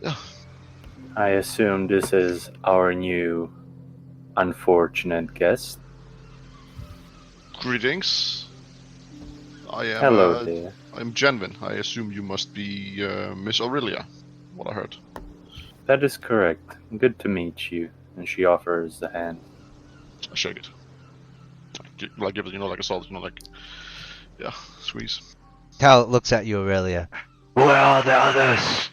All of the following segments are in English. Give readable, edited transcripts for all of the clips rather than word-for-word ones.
Yeah. I assume this is our new unfortunate guest. Greetings. I am. Hello there. I'm Genvin. I assume you must be Miss Aurelia. What I heard. That is correct. Good to meet you. And she offers the hand. I shake it. Like give it, like a solid, yeah, squeeze. Tal looks at you, Aurelia. Where are the others?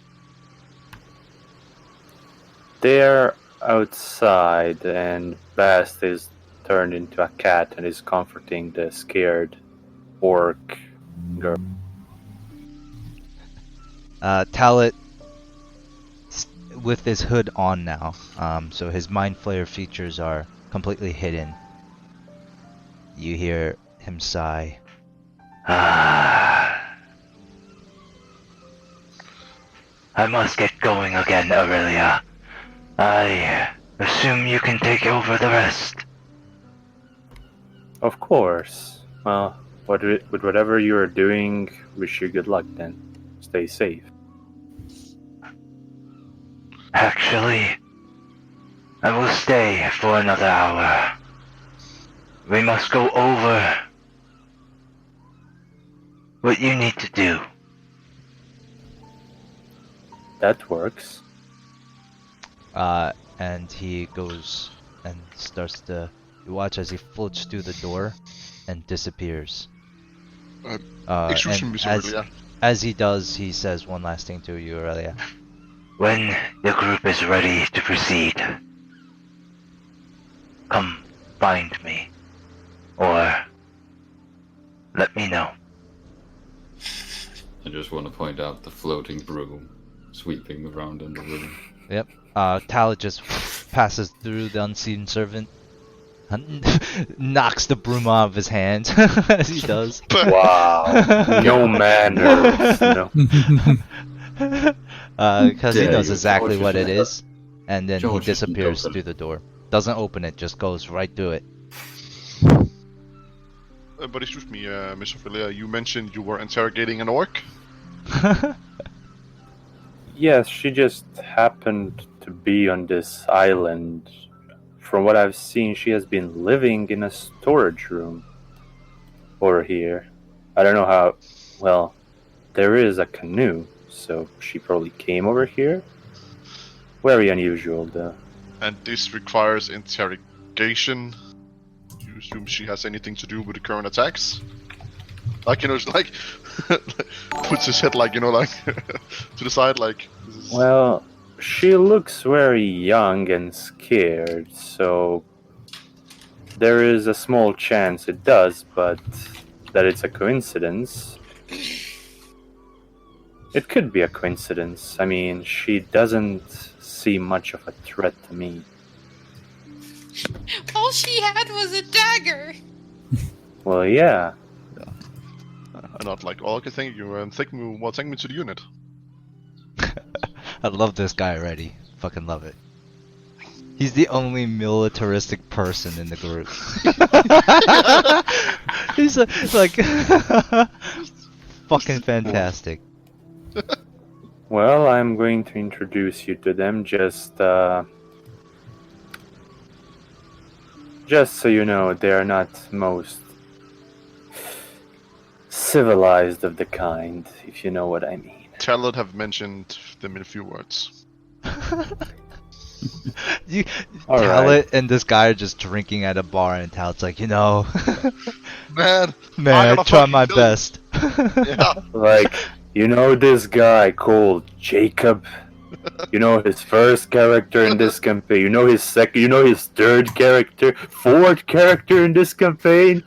They're outside, and Bast is turned into a cat and is comforting the scared orc girl. Talit, with his hood on now, so his mind flayer features are completely hidden. You hear him sigh. I must get going again, Aurelia. I assume you can take over the rest. Of course. Well, with whatever you are doing, wish you good luck then. Stay safe. Actually, I will stay for another hour. We must go over what you need to do. That works. And he goes and starts to... You watch as he floats through the door and disappears. Excuse me, Miss Aurelia. As he does, he says one last thing to you, Aurelia. When the group is ready to proceed, come find me, or let me know. I just want to point out the floating broom sweeping around in the room. Yep. Talit just passes through the unseen servant, knocks the broom out of his hand as he does. Wow. No manners. No. Because he knows exactly what it is, and then he disappears through the door. Doesn't open it, just goes right through it. But excuse me, Miss Aurelia, you mentioned you were interrogating an orc? Yes, she just happened to be on this island. From what I've seen, she has been living in a storage room over here. I don't know how... Well, there is a canoe, so she probably came over here. Very unusual, though. And this requires interrogation. You assume she has anything to do with the current attacks? Like, it's like... puts his head, like, to the side, like... Well, she looks very young and scared, so... There is a small chance it does, but that it's a coincidence... It could be a coincidence. I mean, she doesn't seem much of a threat to me. All she had was a dagger. Well, yeah. I'm not like, oh, okay, thank you, and take me to the unit. I love this guy already. Fucking love it. He's the only militaristic person in the group. He's like fucking fantastic. Well, I'm going to introduce you to them, just so you know, they are not most civilized of the kind, if you know what I mean. Talot have mentioned them in a few words. Talit and this guy are just drinking at a bar, and Talit's like, Man, I try my best. Yeah. Like, you know this guy called Jacob? You know his first character in this campaign? You know his second? You know his third character? Fourth character in this campaign?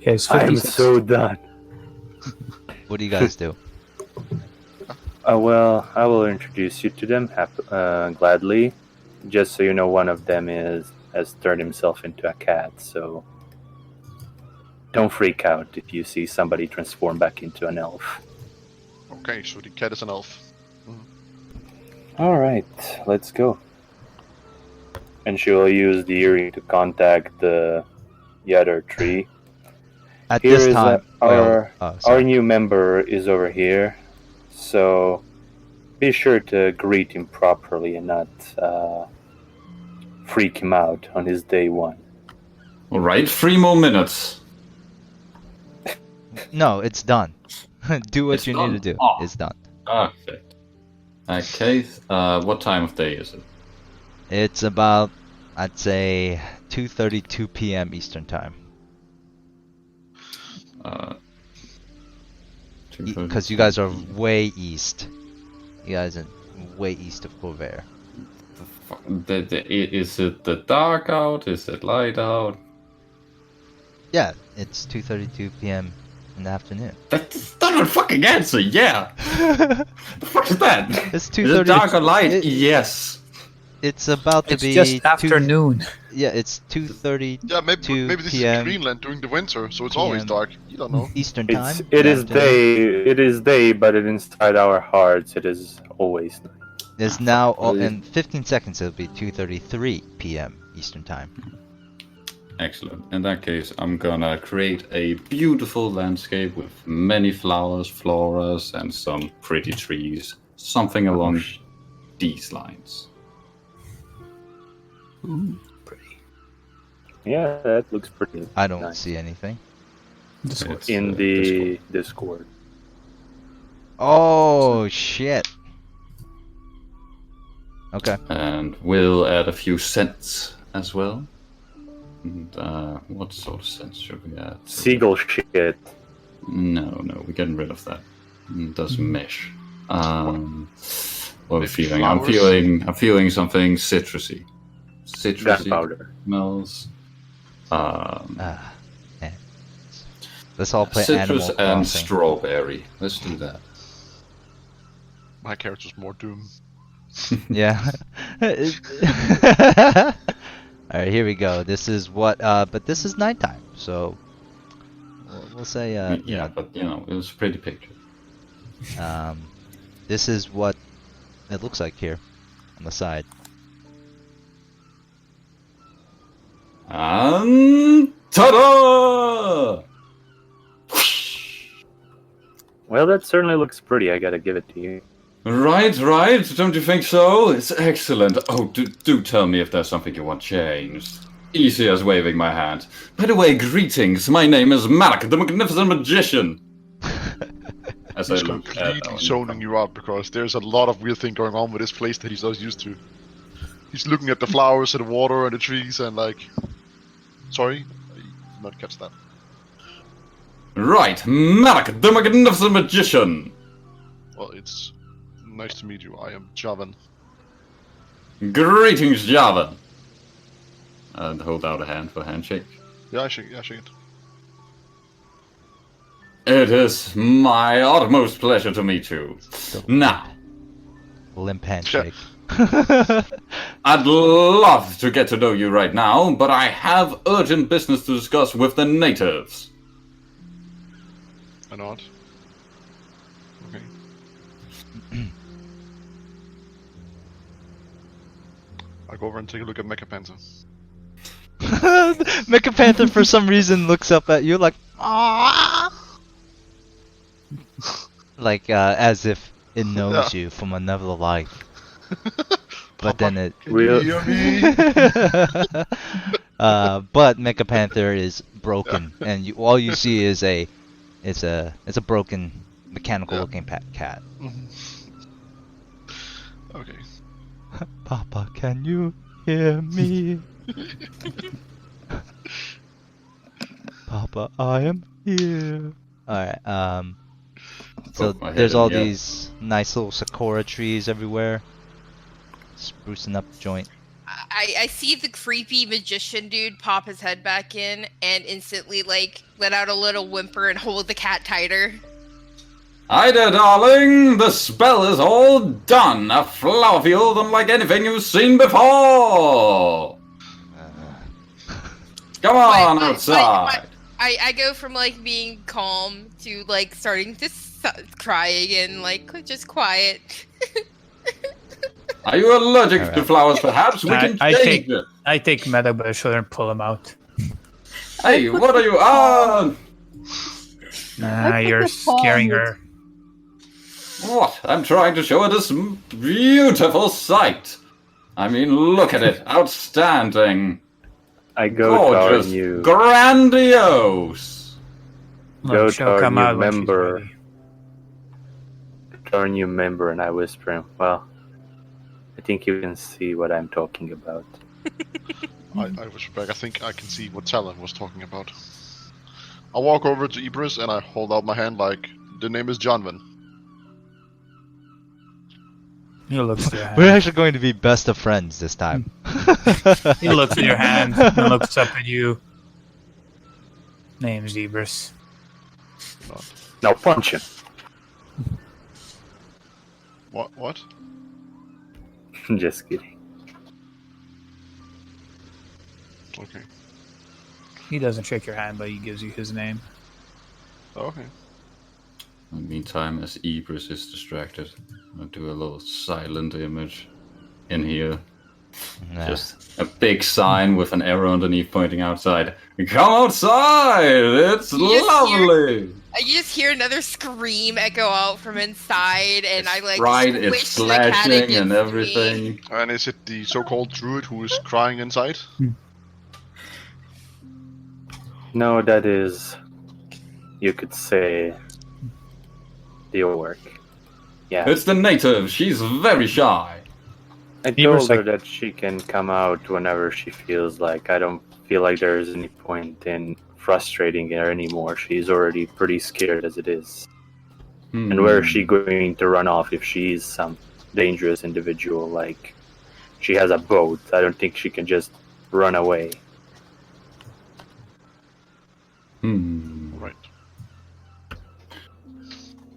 Yeah, it's I'm 56. so done. What do you guys do? Well, I will introduce you to them gladly. Just so you know, one of them has turned himself into a cat, so don't freak out if you see somebody transform back into an elf. Okay, so the cat is an elf. Alright, let's go. And she will use the earring to contact the other tree. At Here this is time, our sorry. new member is over here. So be sure to greet him properly and not freak him out on his day one. Alright, 3 more minutes. No, it's done. Do what It's you done? need to do. Oh. It's done. Perfect. Okay, what time of day is it? It's about, I'd say, 2:32 p.m. Eastern time. Because you guys are way east. You guys are way east of Corvair. Is it the dark out? Is it light out? Yeah, it's 2:32 p.m. in the afternoon. That's not a fucking answer, yeah! The fuck is that? It's Is it 2:30. dark or light? It- Yes. It's about to It's be just afternoon. Yeah, it's 2:30 Yeah, maybe this is PM. Greenland during the winter, so it's always PM. dark. You don't know. Eastern time. It is Afternoon. day. It is day, but inside our hearts, it is always night. It's now Really? in 15 seconds. It'll be 2:33 p.m. Eastern time. Excellent. In that case, I'm gonna create a beautiful landscape with many flowers, floras, and some pretty trees. Something along these lines. Ooh, pretty. Yeah, that looks pretty. I don't nice. see anything. Discord. It's, In the Discord. Oh shit. Okay. And we'll add a few scents as well. And, what sort of scents should we add? Seagull shit. No, we're getting rid of that. It doesn't mesh. What am I Maybe feeling? flowers? I'm feeling something citrusy. Citrusy Gunpowder. smells. Yeah. Let's all play Citrus Animal and Crossing. strawberry. Let's do that. My character's more Doom. Yeah. Alright, here we go. This is what, but this is nighttime, so we'll say, Yeah, but you know, it was a pretty picture. this is what it looks like here on the side. And ta-da! Well, that certainly looks pretty. I gotta give it to you. Right, don't you think so? It's excellent. Oh, do tell me if there's something you want changed. Easy as waving my hand. By the way, greetings. My name is Malak, the Magnificent Magician. As I He's look at completely zoning you out because there's a lot of weird thing going on with this place that he's not used to. He's looking at the flowers and the water and the trees and like... Sorry? I did not catch that. Right, Malak, the Magnificent Magician. Well, it's nice to meet you. I am Javan. Greetings, Javan. And hold out a hand for a handshake. Yeah, I shake it. It is my utmost pleasure to meet you. Now, Limp handshake. I'd love to get to know you right now, but I have urgent business to discuss with the natives. Why not? Okay. I'll go over and take a look at Mecha Panther. Mecha Panther for some reason looks up at you like, ah, like as if it knows you from another life. But then it, Can you hear me? but Mecha Panther is broken, and all you see is it's a broken mechanical looking cat. Okay. Papa, can you hear me? Papa, I am here. Alright, so Poke my head there's in, all yeah. these nice little sakura trees everywhere. Sprucing up the joint. I see the creepy magician dude pop his head back in and instantly like let out a little whimper and hold the cat tighter. Hi there, darling. The spell is all done. A flower field unlike anything you've seen before. Come on outside. I go from like being calm to like starting to crying and like just quiet. Are you allergic to Alright. flowers, perhaps? We can change it. I take Meadow by the shoulder and pull him out. Hey, what are you on? Nah, you're scaring her. What? I'm trying to show her this beautiful sight. I mean, look at it. Outstanding. I go to our Gorgeous. new, Grandiose. Go Look, to she'll our come new out when she's member. ready. our new member, and I whisper him, well, I think you can see what I'm talking about. I whisper back. I think I can see what Talon was talking about. I walk over to Ibris and I hold out my hand like, the name is Jonvin. He looks at your hand. We're actually going to be best of friends this time. He looks at your hand and looks up at you. Name's Ebers. Now punch him. What? Just kidding. Okay. He doesn't shake your hand, but he gives you his name. Okay. In the meantime, as Ibris is distracted, I'll do a little silent image in here. Nah. Just a big sign with an arrow underneath pointing outside. Come outside! It's You just lovely! You just hear another scream echo out from inside, and I like Right, it's squish the cat flashing against and me. everything. And is it the so-called druid who is crying inside? No, that is, you could say, the orc. Yeah. It's the native. She's very shy. I Eber's told her like- that she can come out whenever she feels like. I don't feel like there's any point in frustrating her anymore. She's already pretty scared as it is. And where is she going to run off if she's some dangerous individual? Like, she has a boat. I don't think she can just run away. Right.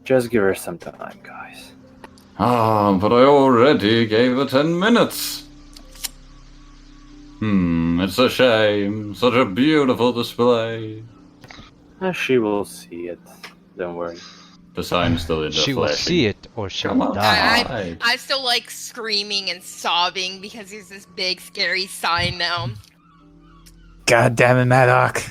Just give her some time, guys. Ah, but I already gave her 10 minutes. It's a shame. Such a beautiful display. She will see it. Don't worry. The sign's still in the She will flashing. see it or she'll Come on. die. I still like screaming and sobbing because there's this big scary sign now. God damn it, Maddock.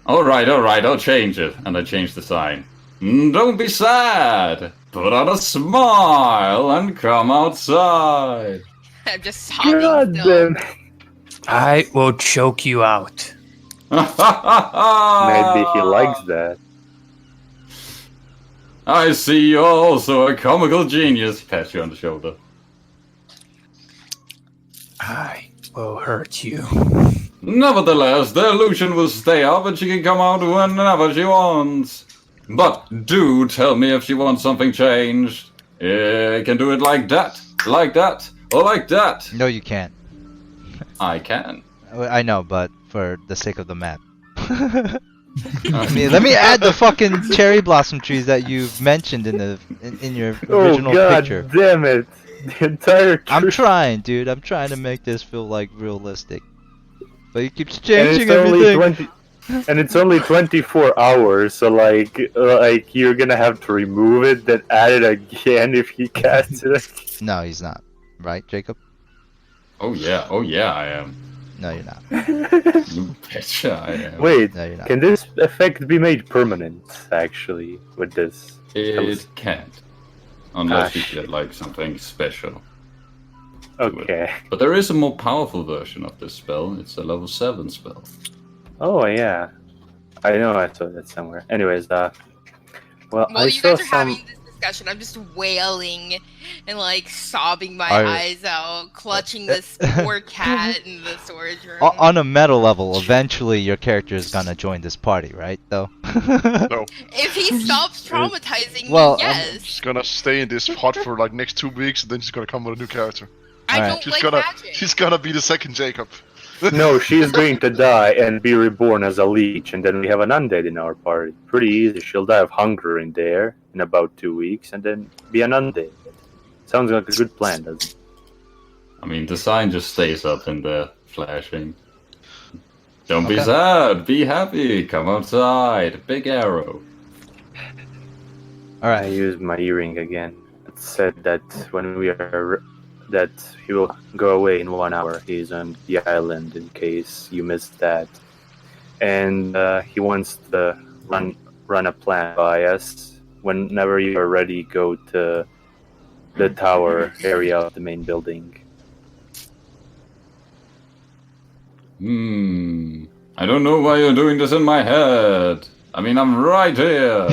Alright, I'll change it. And I change the sign. Don't be sad. Put on a smile and come outside. I'm just sobbing God still. damn. I will choke you out. Maybe he likes that. I see you're also a comical genius. Pat you on the shoulder. I will hurt you. Nevertheless, the illusion will stay up and she can come out whenever she wants. But do tell me if she wants something changed. I can do it like that, or like that. No, you can't. I can. I know, but for the sake of the map. Let me add the fucking cherry blossom trees that you've mentioned in your original Oh god picture. damn it! The entire I'm tree. trying, dude. I'm trying to make this feel like realistic. But he keeps And changing it's only everything. 20 and it's only 24 hours, so like you're gonna have to remove it, then add it again if he casts it. No, he's not. Right, Jacob? Oh yeah, I am. No, you're not. You betcha I am. Wait, No, you're not. can this effect be made permanent, actually, with this? It can't. Unless Ah, you get like something special. Okay. But there is a more powerful version of this spell. It's a level 7 spell. Oh, yeah. I know I saw that somewhere. Anyways, well, While I you saw guys are some... having this discussion, I'm just wailing and like sobbing my Are- eyes out, clutching this poor cat in the storage room. On a meta level, eventually your character is gonna join this party, right? Though. No. If he stops traumatizing Well, me, yes. She's gonna stay in this hut for like next 2 weeks, and then she's gonna come with a new character. I Alright. don't She's like gonna magic. she's gonna be the second Jacob. No, she's going to die and be reborn as a leech, and then we have an undead in our party. Pretty easy. She'll die of hunger in there in about 2 weeks, and then be an undead. Sounds like a good plan, doesn't it? I mean, the sign just stays up in there, flashing. Don't be Okay. sad, be happy, come outside. Big arrow. I Alright. used my earring again. It said that when we are... that he will go away in 1 hour. He's on the island in case you missed that. And he wants to run a plan by us. Whenever you are ready, go to the tower area of the main building. I don't know why you're doing this in my head. I mean, I'm right here.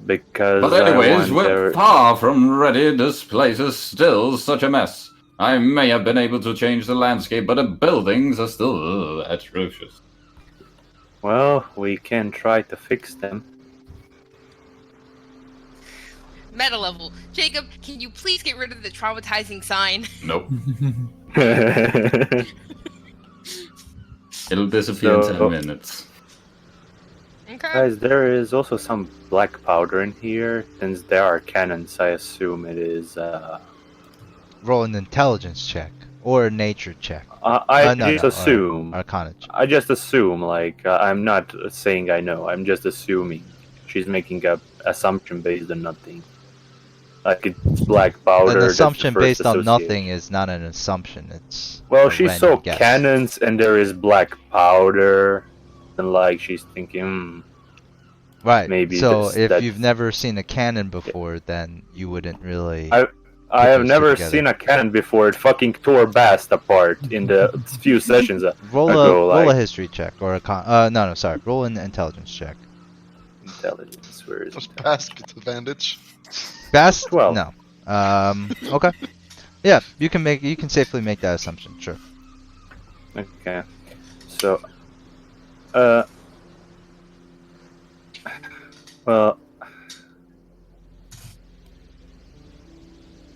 Because But anyways, I we're wonder... far from ready. This place is still such a mess. I may have been able to change the landscape, but the buildings are still atrocious. Well, we can try to fix them. Meta level. Jacob, can you please get rid of the traumatizing sign? Nope. It'll disappear in 10 minutes. Okay. Guys, there is also some black powder in here. Since there are cannons, I assume it is... Roll an intelligence check or a nature check. I just assume. Arcana check. I just assume, like, I'm not saying I know. I'm just assuming. She's making a assumption based on nothing. Like, it's black powder. An that's the assumption first based on association. nothing is not an assumption. It's Well, a she random saw guess. cannons and there is black powder. And, like, she's thinking, Right. maybe so that's- if that's- you've never seen a cannon before, then you wouldn't really. I have those never two seen a cannon before. It fucking tore Bast apart in the few sessions roll ago. roll a Like, history check or no, sorry. Roll an intelligence check. intelligence, where is Does it? Bast get advantage? Best? 12. No. Okay. Yeah, you can safely make that assumption. Sure. Okay. So, well,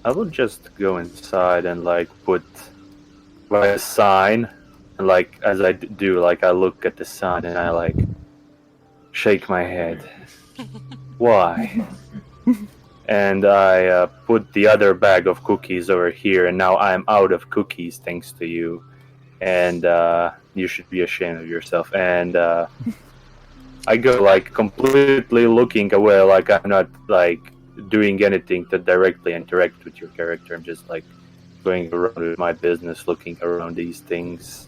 I will just go inside and like write a sign, and like as I do, like I look at the sign and I like shake my head. Why? And I put the other bag of cookies over here, and now I'm out of cookies thanks to you. And you should be ashamed of yourself. And I go like completely looking away, like I'm not like doing anything to directly interact with your character. I'm just like going around with my business, looking around these things,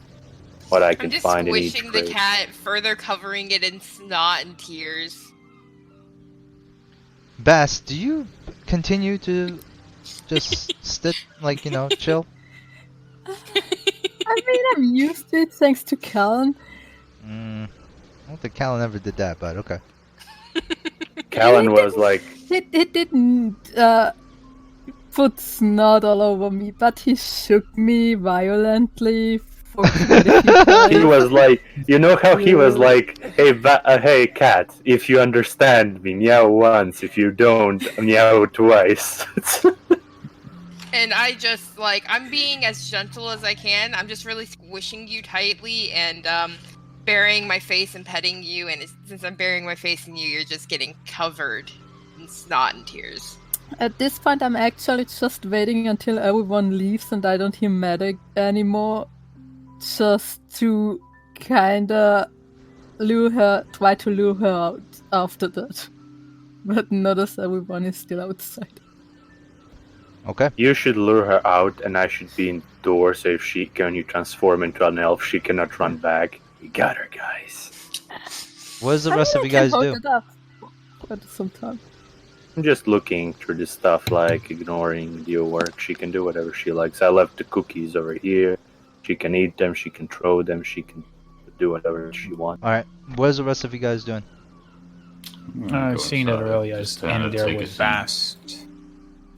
what I I'm can just find in each squishing the crate. cat, further covering it in snot and tears. Bass, do you continue to just sit, like, chill? I mean, I'm used to it thanks to Callan. I don't think Callan ever did that, but okay. Callan was like, He didn't put snot all over me, but he shook me violently for quite a few times. he was like, you know how he was like, hey cat, if you understand me, meow once. If you don't, meow twice. And I just, like, I'm being as gentle as I can. I'm just really squishing you tightly and burying my face and petting you. And since I'm burying my face in you, you're just getting covered in snot and tears. At this point, I'm actually just waiting until everyone leaves and I don't hear Medic anymore, just to kinda try to lure her out after that. But not as everyone is still outside. Okay. You should lure her out, and I should be indoors. So if when you transform into an elf, she cannot run back. We got her, guys. What does the rest of you guys do? At some time. I'm just looking through this stuff, like ignoring your work. She can do whatever she likes. I left the cookies over here. She can eat them. She can throw them. She can do whatever she wants. Alright, what is the rest of you guys doing? I've seen it earlier. Is in there with Bast.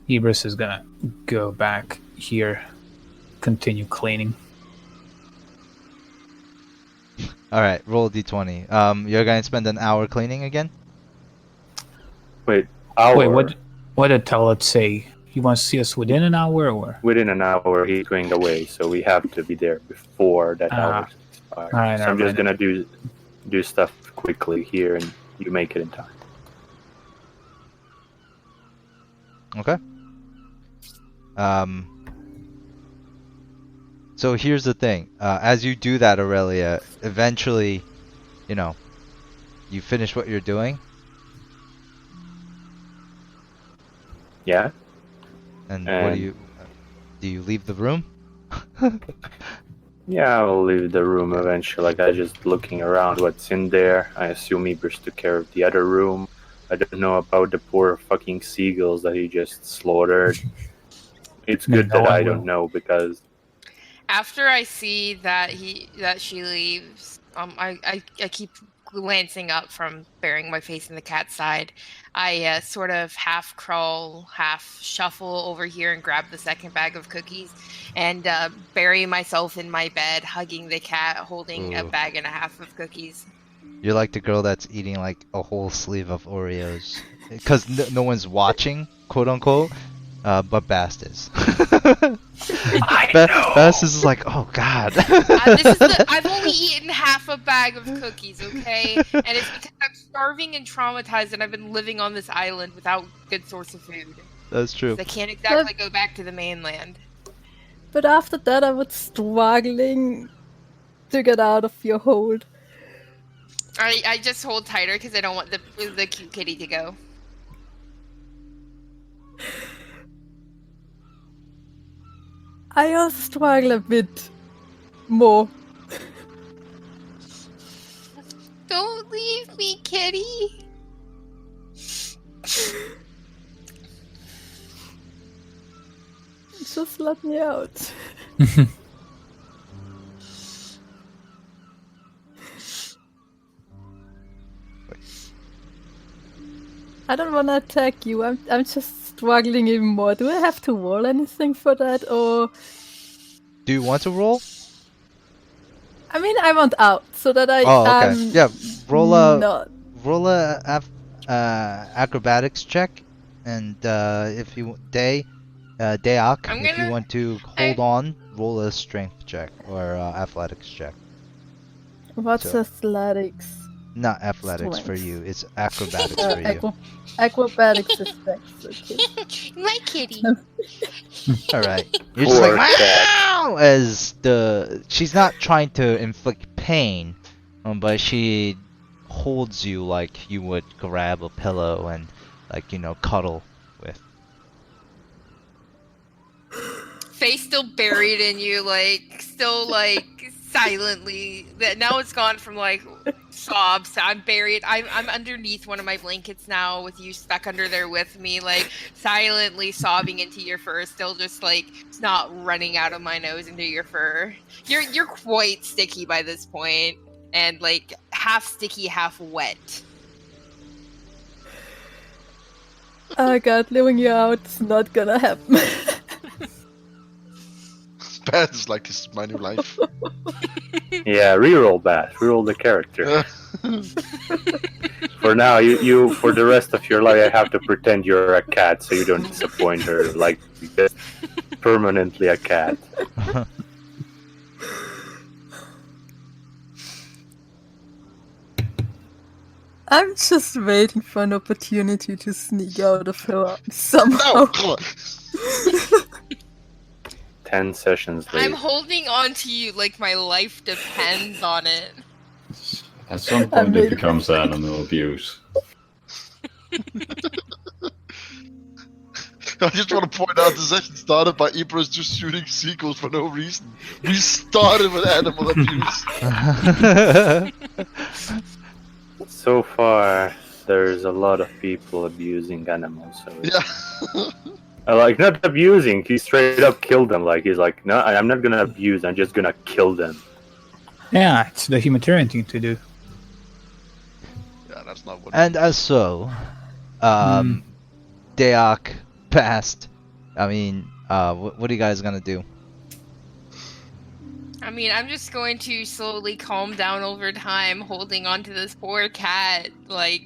Ibris is gonna go back here, continue cleaning. Alright, roll a d20. You're going to spend an hour cleaning again? Wait, hour? Wait, what did Talat say? He wants to see us within an hour, or? Within an hour, he's going away, so we have to be there before that hour expires. Alright, so I'm just alright. gonna do stuff quickly here, and you make it in time. Okay. So here's the thing. As you do that, Aurelia, eventually, you finish what you're doing. Yeah. And what do you leave the room? Yeah, I'll leave the room eventually. Like, I just looking around what's in there. I assume Ebers took care of the other room. I don't know about the poor fucking seagulls that he just slaughtered. It's good No that one I will. don't know because After I see that she leaves, I keep glancing up from burying my face in the cat's side. I sort of half crawl, half shuffle over here and grab the second bag of cookies, and bury myself in my bed, hugging the cat, holding a Ooh. bag and a half of cookies. You're like the girl that's eating like a whole sleeve of Oreos. Because no one's watching, quote unquote. But Bast is. Bast is like, oh god. I've only eaten half a bag of cookies, okay? And it's because I'm starving and traumatized and I've been living on this island without good source of food. That's true. So I can't exactly go back to the mainland. But after that, I was struggling to get out of your hold. I just hold tighter because I don't want the cute kitty to go. I also struggle a bit more. Don't leave me, kitty. Just let me out. I don't want to attack you. I'm just struggling even more. Do I have to roll anything for that, or? Do you want to roll? I mean, I want out so that I. Oh, okay. Yeah, roll a acrobatics check, and if you Dayak, if you want to hold on, roll a strength check or athletics check. What's athletics? Not athletics for you. It's acrobatics for you. Acrobatics is dex, okay. My kitty. All right. You're just like wow, as she's not trying to inflict pain, but she holds you like you would grab a pillow and cuddle with. Face still buried in you, still silently. That now it's gone from sobs to I'm buried. I'm underneath one of my blankets now with you stuck under there with me, silently sobbing into your fur, still just snot running out of my nose into your fur. You're quite sticky by this point, and half sticky, half wet. Oh god, living you out is not gonna happen. Bad is like, this is my new life. Yeah, reroll Bath. Reroll the character. For now, you for the rest of your life, I have to pretend you're a cat so you don't disappoint her. Just permanently a cat. I'm just waiting for an opportunity to sneak out of her arms somehow. No, come on. 10 sessions later. I'm holding on to you like my life depends on it. At some point it becomes animal abuse. I just want to point out the session started by Eberron just shooting seagulls for no reason. We started with animal abuse. So far, there's a lot of people abusing animals. So Yeah. not abusing, he straight up killed them. He's like, no, I'm not gonna abuse, I'm just gonna kill them. Yeah, it's the humanitarian thing to do. Yeah, that's not what. And as so, Dayak passed. I mean, what are you guys gonna do? I mean, I'm just going to slowly calm down over time, holding on to this poor cat,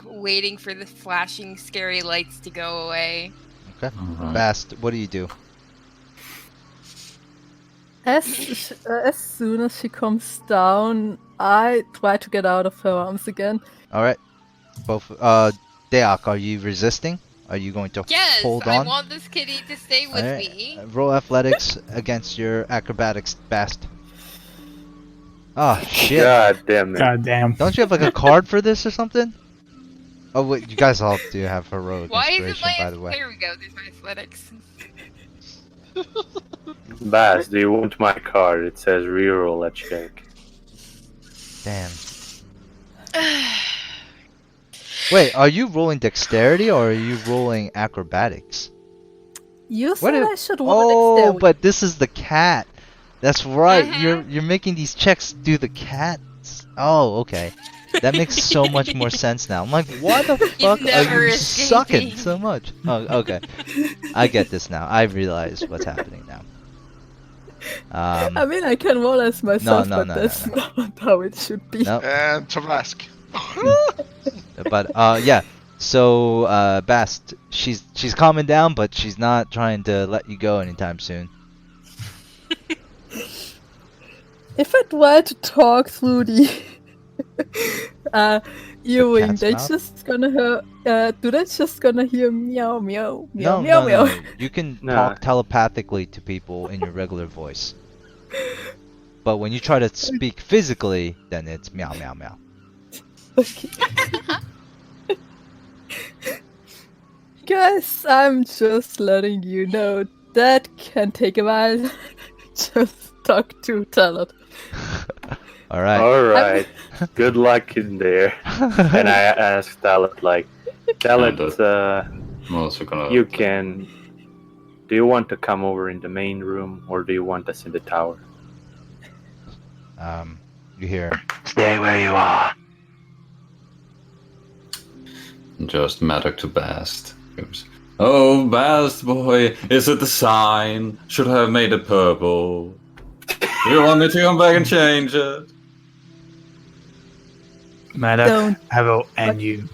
waiting for the flashing, scary lights to go away. Okay. Bast, what do you do? As soon as she comes down, I try to get out of her arms again. Alright. Both, Dayak, are you resisting? Are you going to hold on? I want this kitty to stay with me. Roll athletics against your acrobatics, Bast. Oh, shit. God damn it. God damn. Don't you have a card for this or something? Oh, wait, you guys all do have heroic Why is it inspiration, by the way. There we go, there's my athletics. Baz, do you want my card? It says reroll a check. Damn. Wait, are you rolling dexterity or are you rolling acrobatics? You What said if- I should roll Oh, dexterity. but this is the cat. That's right. Mhm. You're making these checks do the cats. Oh, okay. That makes so much more sense now. I'm like, why the fuck are never you escaping. sucking so much? Oh, okay. I get this now. I realize what's happening now. I mean, I can roll as myself, no, but no, that's no. not how it should be. No, And Tarask. but yeah. So Bast, she's calming down, but she's not trying to let you go anytime soon. If I try to talk through the earring, cat's they mouth? just gonna hear. Do they just gonna hear meow meow meow No, meow no, meow? no. You can No. talk telepathically to people in your regular voice. But when you try to speak physically, then it's meow meow meow. Okay. Guys, I'm just letting you know that can take a while. Just talk to Talent. All right. Alright. Good luck in there. And I asked Talat, like, Talat, I'm also gonna. you can. Do you want to come over in the main room or do you want us in the tower? You hear? Stay where you are. Just Maddox to Bast. Goes, oh, Bast boy, is it the sign? Should I have made it purple? Do you want me to come back and change it? Maddox, Don't. I will end you.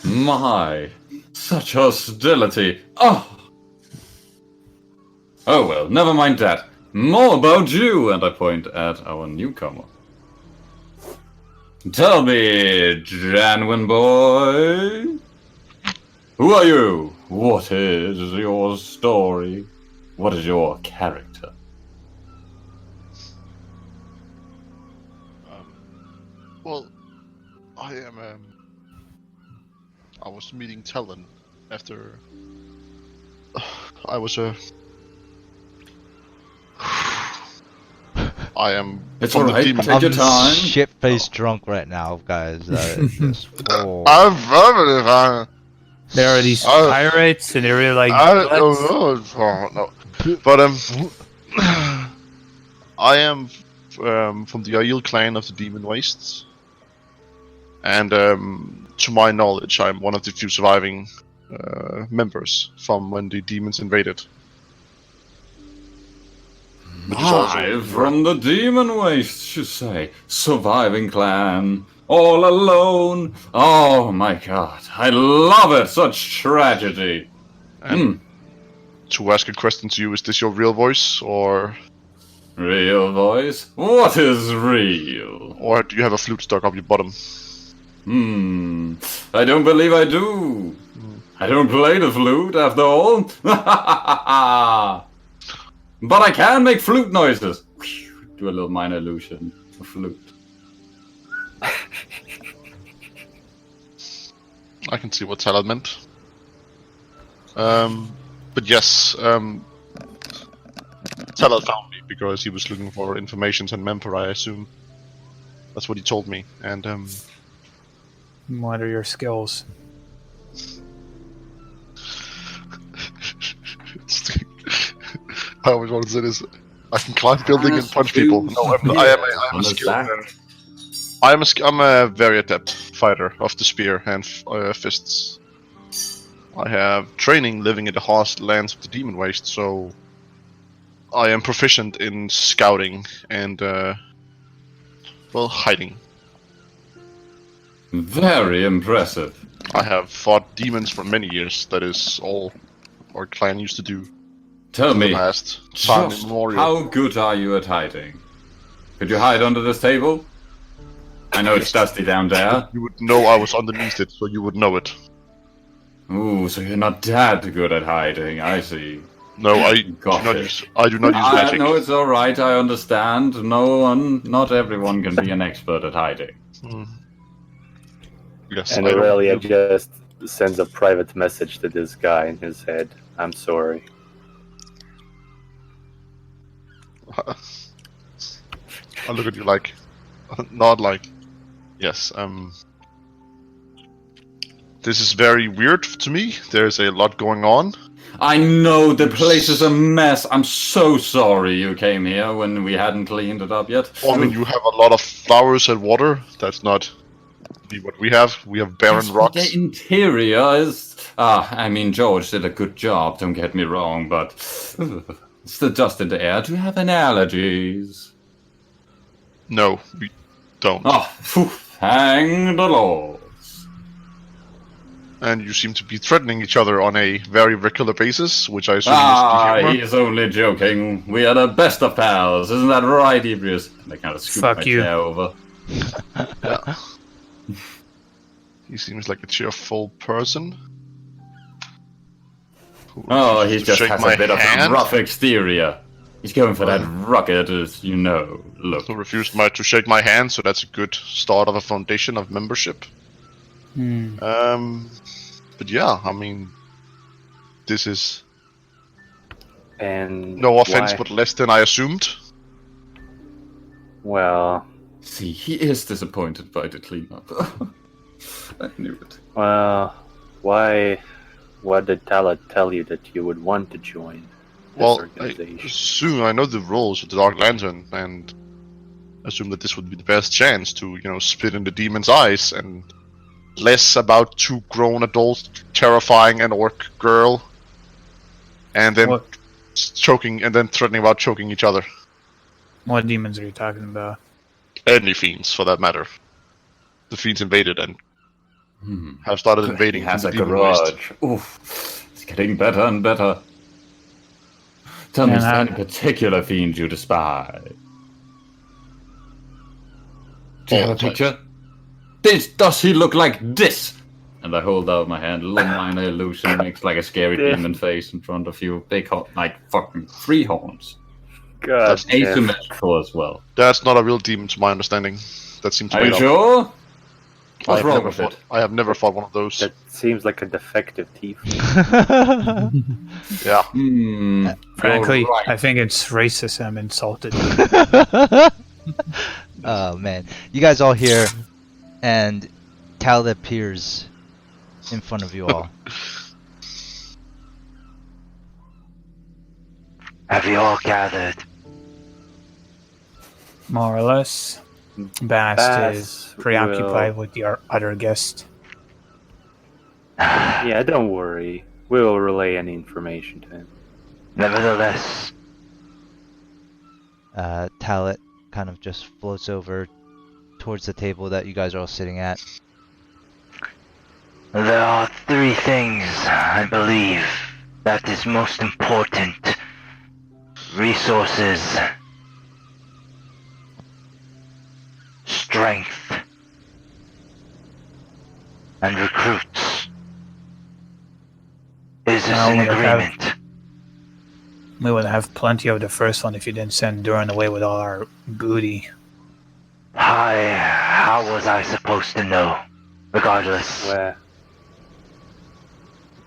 My, such hostility. Oh! Oh well, never mind that. More about you, and I point at our newcomer. Tell me, Janwin boy, who are you? What is your story? What is your character? Well, I am. I was meeting Talon after I was I am It's from the alright, demon. take your time. Shit-faced drunk right now, guys. Oh. I'm from There are these Oh. pirates, and they're really like. I don't "Let's-" know. No. But I am from the Aiel clan of the Demon Wastes, and to my knowledge, I'm one of the few surviving members from when the demons invaded. Which is also- I from the demon waste, you say. Surviving clan. All alone. Oh my god. I love it. Such tragedy. And to ask a question to you, is this your real voice, or Real voice? What is real? do you have a flute stuck up your bottom? I don't believe I do. I don't play the flute after all. But I can make flute noises. Do a little minor illusion of flute. I can see what Talon meant. But yes, Talon found me because he was looking for information on Memper, I assume. That's what he told me, and What are your skills? I always wanted to say this. I can climb building and punch people. No, I'm a very adept fighter of the spear and fists. I have training living in the harsh lands of the Demon Waste, so I am proficient in scouting and, hiding. Very impressive. I have fought demons for many years. That is all our clan used to do. Tell in the me, past time just immemorial. how good are you at hiding? Could you hide under this table? I know it's dusty down there. You would know I was underneath it, so you would know it. Ooh, so you're not that good at hiding, I see. No, I Got do not it. use. I do not use magic. No, it's alright, I understand. Not everyone can be an expert at hiding. Yes, And I don't- Aurelia just sends a private message to this guy in his head. I'm sorry. I look at you like, not like. Yes. This is very weird to me. There's a lot going on. I know the place is a mess. I'm so sorry you came here when we hadn't cleaned it up yet. I mean, you have a lot of flowers and water. That's not what we have. We have barren rocks. The interior is... I mean, George did a good job, don't get me wrong, but... it's the dust in the air. Do you have any allergies? No, we don't. Oh, thank the Lord. And you seem to be threatening each other on a very regular basis, which I assume is the humor. He's only joking. We are the best of pals, isn't that right, Ebrius? I kind of scoop my chair over. Yeah. He seems like a cheerful person. Oh, he just has a bit of a rough exterior. He's going for that rugged, as you know, look. Who refused to shake my hand, so that's a good start of a foundation of membership. But yeah, I mean, this is... And no offense, but less than I assumed. Well... See, he is disappointed by the cleanup. I knew it. Well, why... What did Tala tell you that you would want to join this organization? I know the roles of the Dark Lantern, and assume that this would be the best chance to, spit in the demon's eyes, and less about two grown adults terrifying an orc girl, and then choking, and then threatening about choking each other. What demons are you talking about? Any fiends, for that matter. The fiends invaded and have started invading. He has a garage. Oof, it's getting better and better. Tell me, is there any particular fiend you despise? Do you have a picture? Does he look like this? And I hold out my hand. Little minor illusion makes like a scary demon face in front of you. Big like fucking 3 horns. God, that's asymmetrical as well. That's not a real demon, to my understanding. That seems to be. Are you sure? What's wrong with it? I have never fought one of those. That seems like a defective teeth. Yeah. Frankly, right. I think it's racist. I'm insulted. Oh man, you guys all hear, and Tal appears in front of you all. Have you all gathered? More or less. Bast is preoccupied with the other guest. Yeah, don't worry. We will relay any information to him. Nevertheless, Talit kind of just floats over towards the table that you guys are all sitting at. there are 3 things, I believe, that is most important. Resources, strength, and recruits. Is this an agreement? We would have plenty of the first one if you didn't send Duran away with all our booty. How was I supposed to know? Regardless. Well,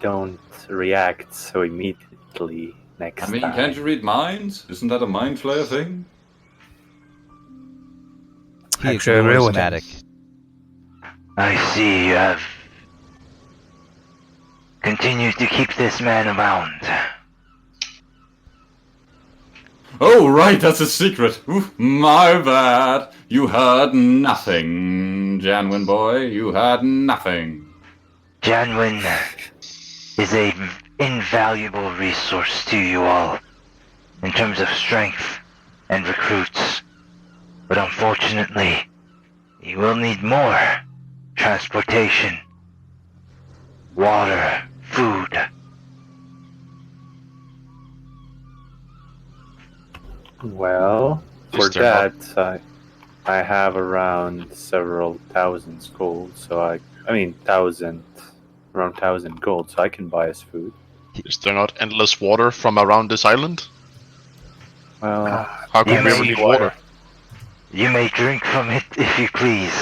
don't react so immediately next time. I mean, can't you read minds? Isn't that a mind flayer thing? He Actually, agree with Matic. I see you have continued to keep this man around. Oh, right, that's a secret. Oof, my bad. You heard nothing, Janwin boy. You heard nothing. Janwin is an invaluable resource to you all in terms of strength and recruits. But unfortunately, you will need more transportation, water, food. Well, for that, I have around several thousand gold, so around 1,000 gold, so I can buy us food. Is there not endless water from around this island? Well, how can we ever need water? You may drink from it if you please.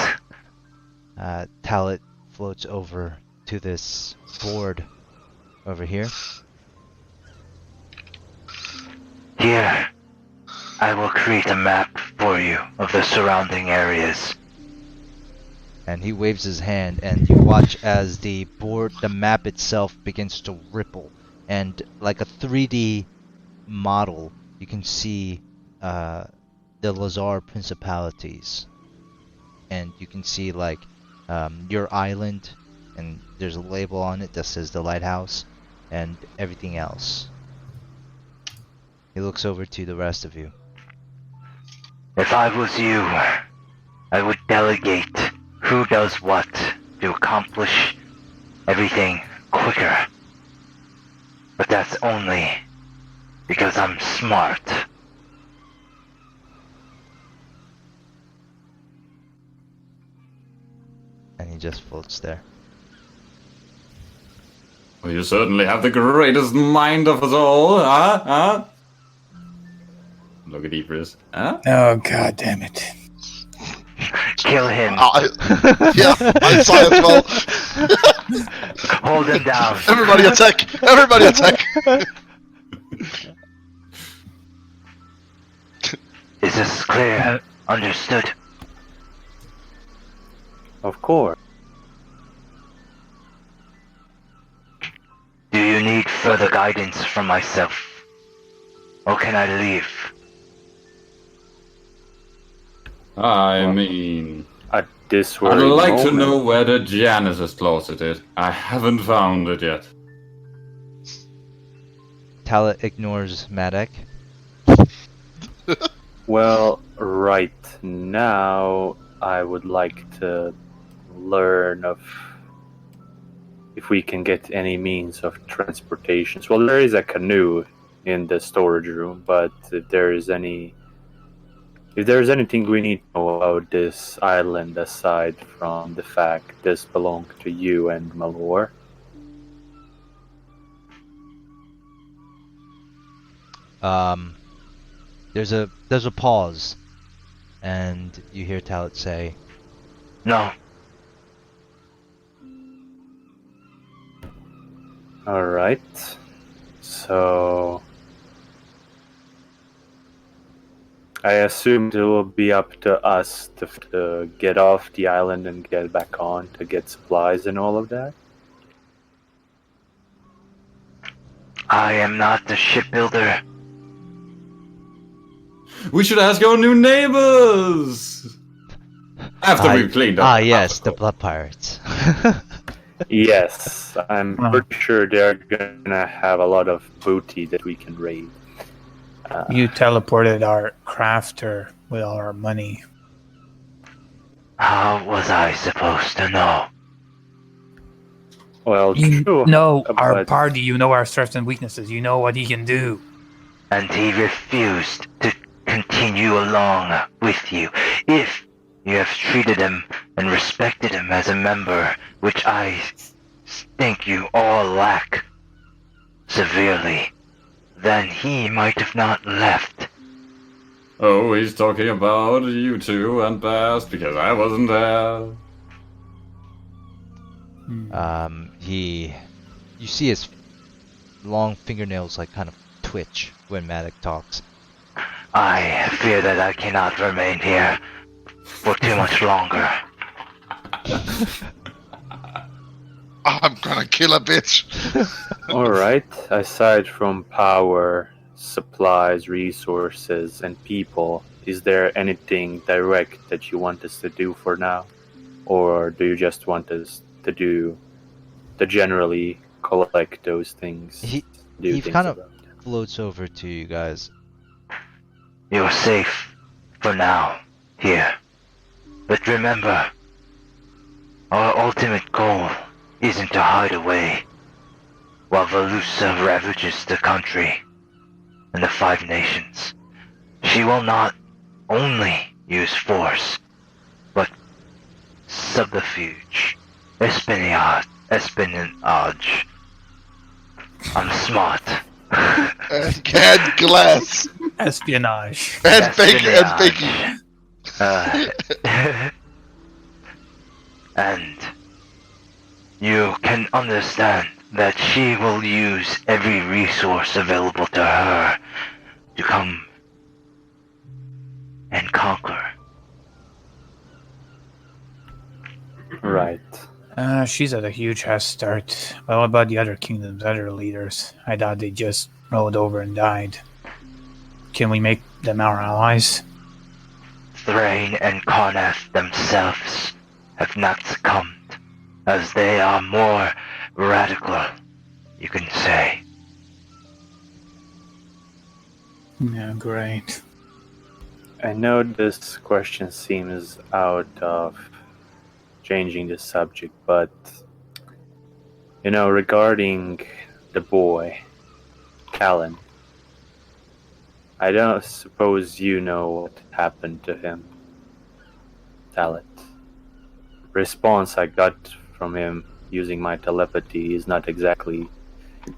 Talit floats over to this board over here. Here, I will create a map for you of the surrounding areas. And he waves his hand, and you watch as the map itself begins to ripple, and like a 3D model, you can see the Lazar principalities, and you can see like your island, and there's a label on it that says the lighthouse, and everything else. He looks over to the rest of you. If I was you, I would delegate who does what to accomplish everything quicker. But that's only because I'm smart. And he just floats there. Well, you certainly have the greatest mind of us all, huh? Look at Ibris. Huh? Oh, god damn it. Kill him. Yeah, I saw as well. Hold him down. Everybody attack! Everybody attack! Is this clear? Understood. Of course. Do you need further guidance from myself? Or can I leave? I mean, At this I'd very like to moment, know where the Janus is closeted. I haven't found it yet. Talit ignores Madek. Well, right now, I would like to learn of if we can get any means of transportation. Well, there is a canoe in the storage room, but if there's anything we need to know about this island aside from the fact this belonged to you and Malor. There's a pause, and you hear Talit say, No. Alright. So I assume it will be up to us to get off the island and get back on to get supplies and all of that. I am not the shipbuilder. We should ask our new neighbors! After we've cleaned up. Yes, the blood pirates. Yes, I'm pretty sure they're gonna have a lot of booty that we can raid. You teleported our crafter with all our money. How was I supposed to know? Well, You true, know our but- party, you know our strengths and weaknesses, you know what he can do. And he refused to continue along with you. If you have treated him and respected him as a member, which I think you all lack severely, then he might have not left. Oh, he's talking about you two and Bast because I wasn't there. You see his long fingernails like kind of twitch when Maddox talks. I fear that I cannot remain here for too much longer. I'm gonna kill a bitch. Alright, aside from power, supplies, resources, and people, is there anything direct that you want us to do for now? Or do you just want us to do to generally collect those things? He things kind of about them? floats over to you guys. You're safe for now here. But remember, our ultimate goal isn't to hide away while Velusa ravages the country and the 5 nations. She will not only use force, but subterfuge, espionage. I'm smart. And canned glass. Espionage. And faking. And you can understand that she will use every resource available to her to come and conquer. Right. She's at a huge head start. But what about the other kingdoms, other leaders? I thought they just rolled over and died. Can we make them our allies? Thrain and Karnath themselves have not succumbed, as they are more radical, you can say. Yeah, great. I know this question seems out of changing the subject, but regarding the boy, Callan, I don't suppose you know what happened to him. Talit. Response I got from him using my telepathy is not exactly.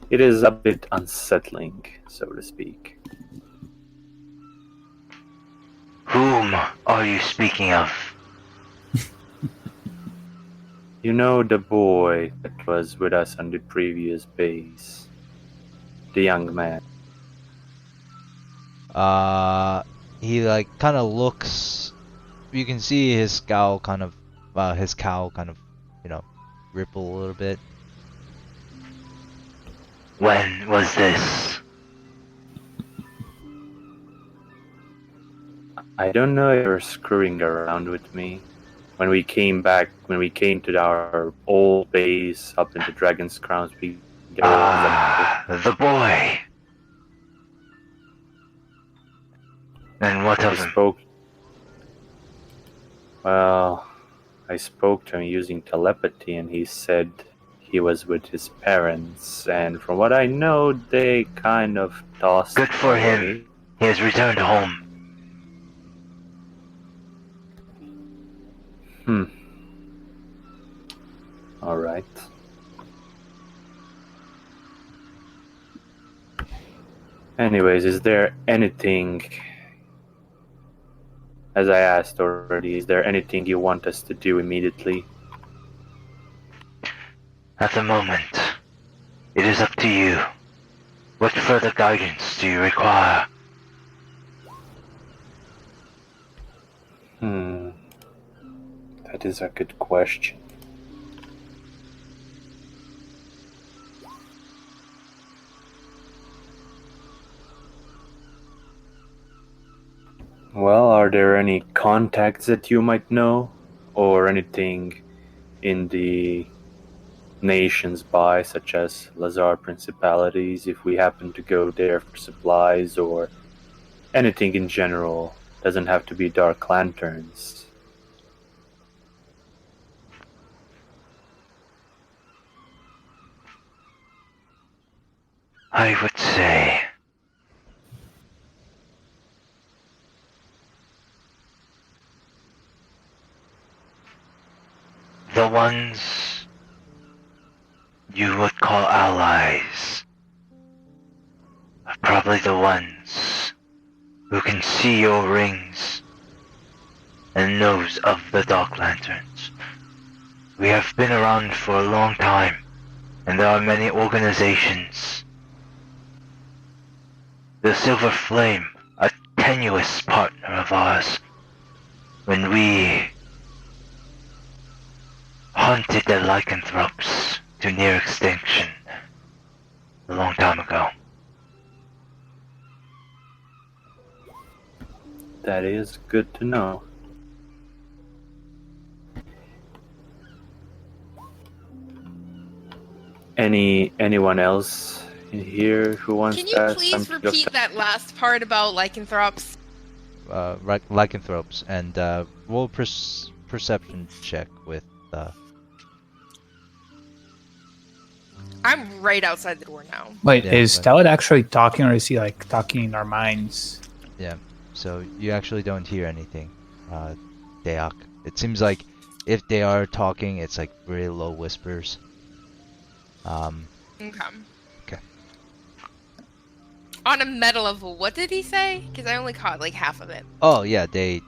It is a bit unsettling, so to speak. Whom are you speaking of? You know the boy that was with us on the previous base? The young man. He like kind of looks. You can see his scowl kind of, ripple a little bit. When was this? I don't know if you're screwing around with me. When we came to our old base up in the Dragon's Crown, The boy. And what of him? I spoke to him using telepathy, and he said he was with his parents, and from what I know, they kind of tossed. Good for him. He has returned home. Alright. Anyways, is there anything, as I asked already, is there anything you want us to do immediately? At the moment, it is up to you. What further guidance do you require? That is a good question. Well, are there any contacts that you might know? Or anything in the nations by, such as Lazar Principalities, if we happen to go there for supplies, or anything in general? Doesn't have to be Dark Lanterns. I would say the ones you would call allies are probably the ones who can see your rings and knows of the Dark Lanterns. We have been around for a long time, and there are many organizations. The Silver Flame, a tenuous partner of ours, when we hunted the lycanthropes to near extinction a long time ago. That is good to know. Anyone else in here who wants Can to you ask please something? repeat that last part about lycanthropes? Lycanthropes, and roll perception check with. I'm right outside the door now. Wait, Yeah, is but- Talad actually talking, or is he like talking in our minds? Yeah, so you actually don't hear anything, Deok. It seems like if they are talking, it's like really low whispers. Okay. Okay. On a meta level, what did he say? Because I only caught like half of it. Oh yeah, they,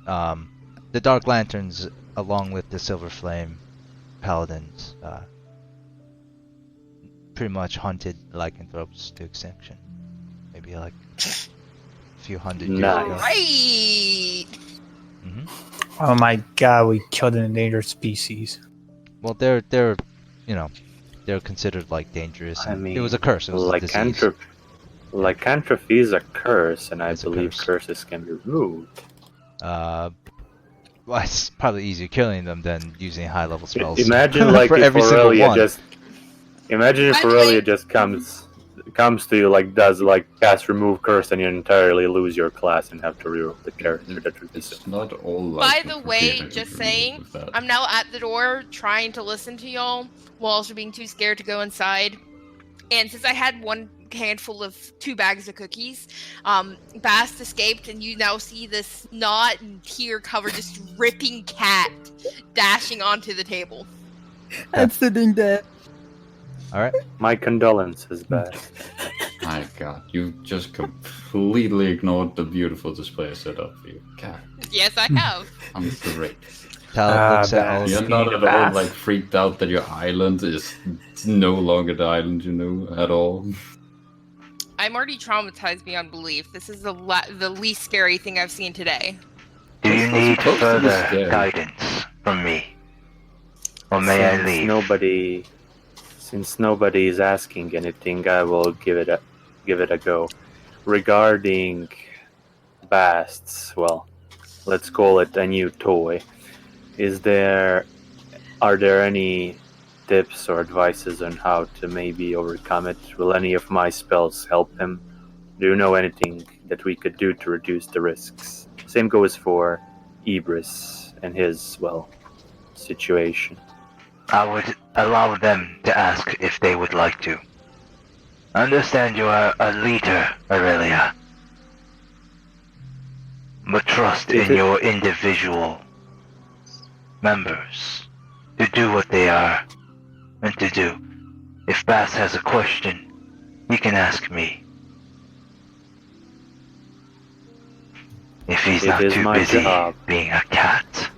the Dark Lanterns, along with the Silver Flame Paladins, pretty much hunted lycanthropes to extinction. Maybe like a few hundred years ago. Right. Mm-hmm. Oh my god, we killed an endangered species. Well, they're considered like dangerous. I mean, it was a curse. It was a disease. Lycanthropy is a curse, and I It's a believe curse. curses can be removed. Well, it's probably easier killing them than using high-level spells. Imagine like for if every single Aurelia one. just imagine if By the way- Aurelia just comes to you like does like cast remove curse and you entirely lose your class and have to reroll the character that you It's not all like. By the way, just saying, I'm now at the door trying to listen to y'all while also being too scared to go inside. And since I had one handful of 2 bags of cookies, Bast escaped, and you now see this snot and tear covered, just ripping cat dashing onto the table. I'm sitting there. All right. My condolences, Beth. My god, you just completely ignored the beautiful display I set up for you. God, Yes, I have. I'm great. Tal looks at all of You're you. not at all like freaked out that your island is no longer the island you knew at all. I'm already traumatized beyond belief. This is the least scary thing I've seen today. Do you need supposed to be further scary. guidance from me? Or may I leave? Since nobody is asking anything, I will give it a go. Regarding Bast's, well, let's call it a new toy. Are there any tips or advices on how to maybe overcome it? Will any of my spells help him? Do you know anything that we could do to reduce the risks? Same goes for Ibris and his, well, situation. I would allow them to ask if they would like to. I understand you are a leader, Aurelia. But trust in your individual members to do what they are meant to do. If Bass has a question, he can ask me. If he's It not is too my busy job. being a cat.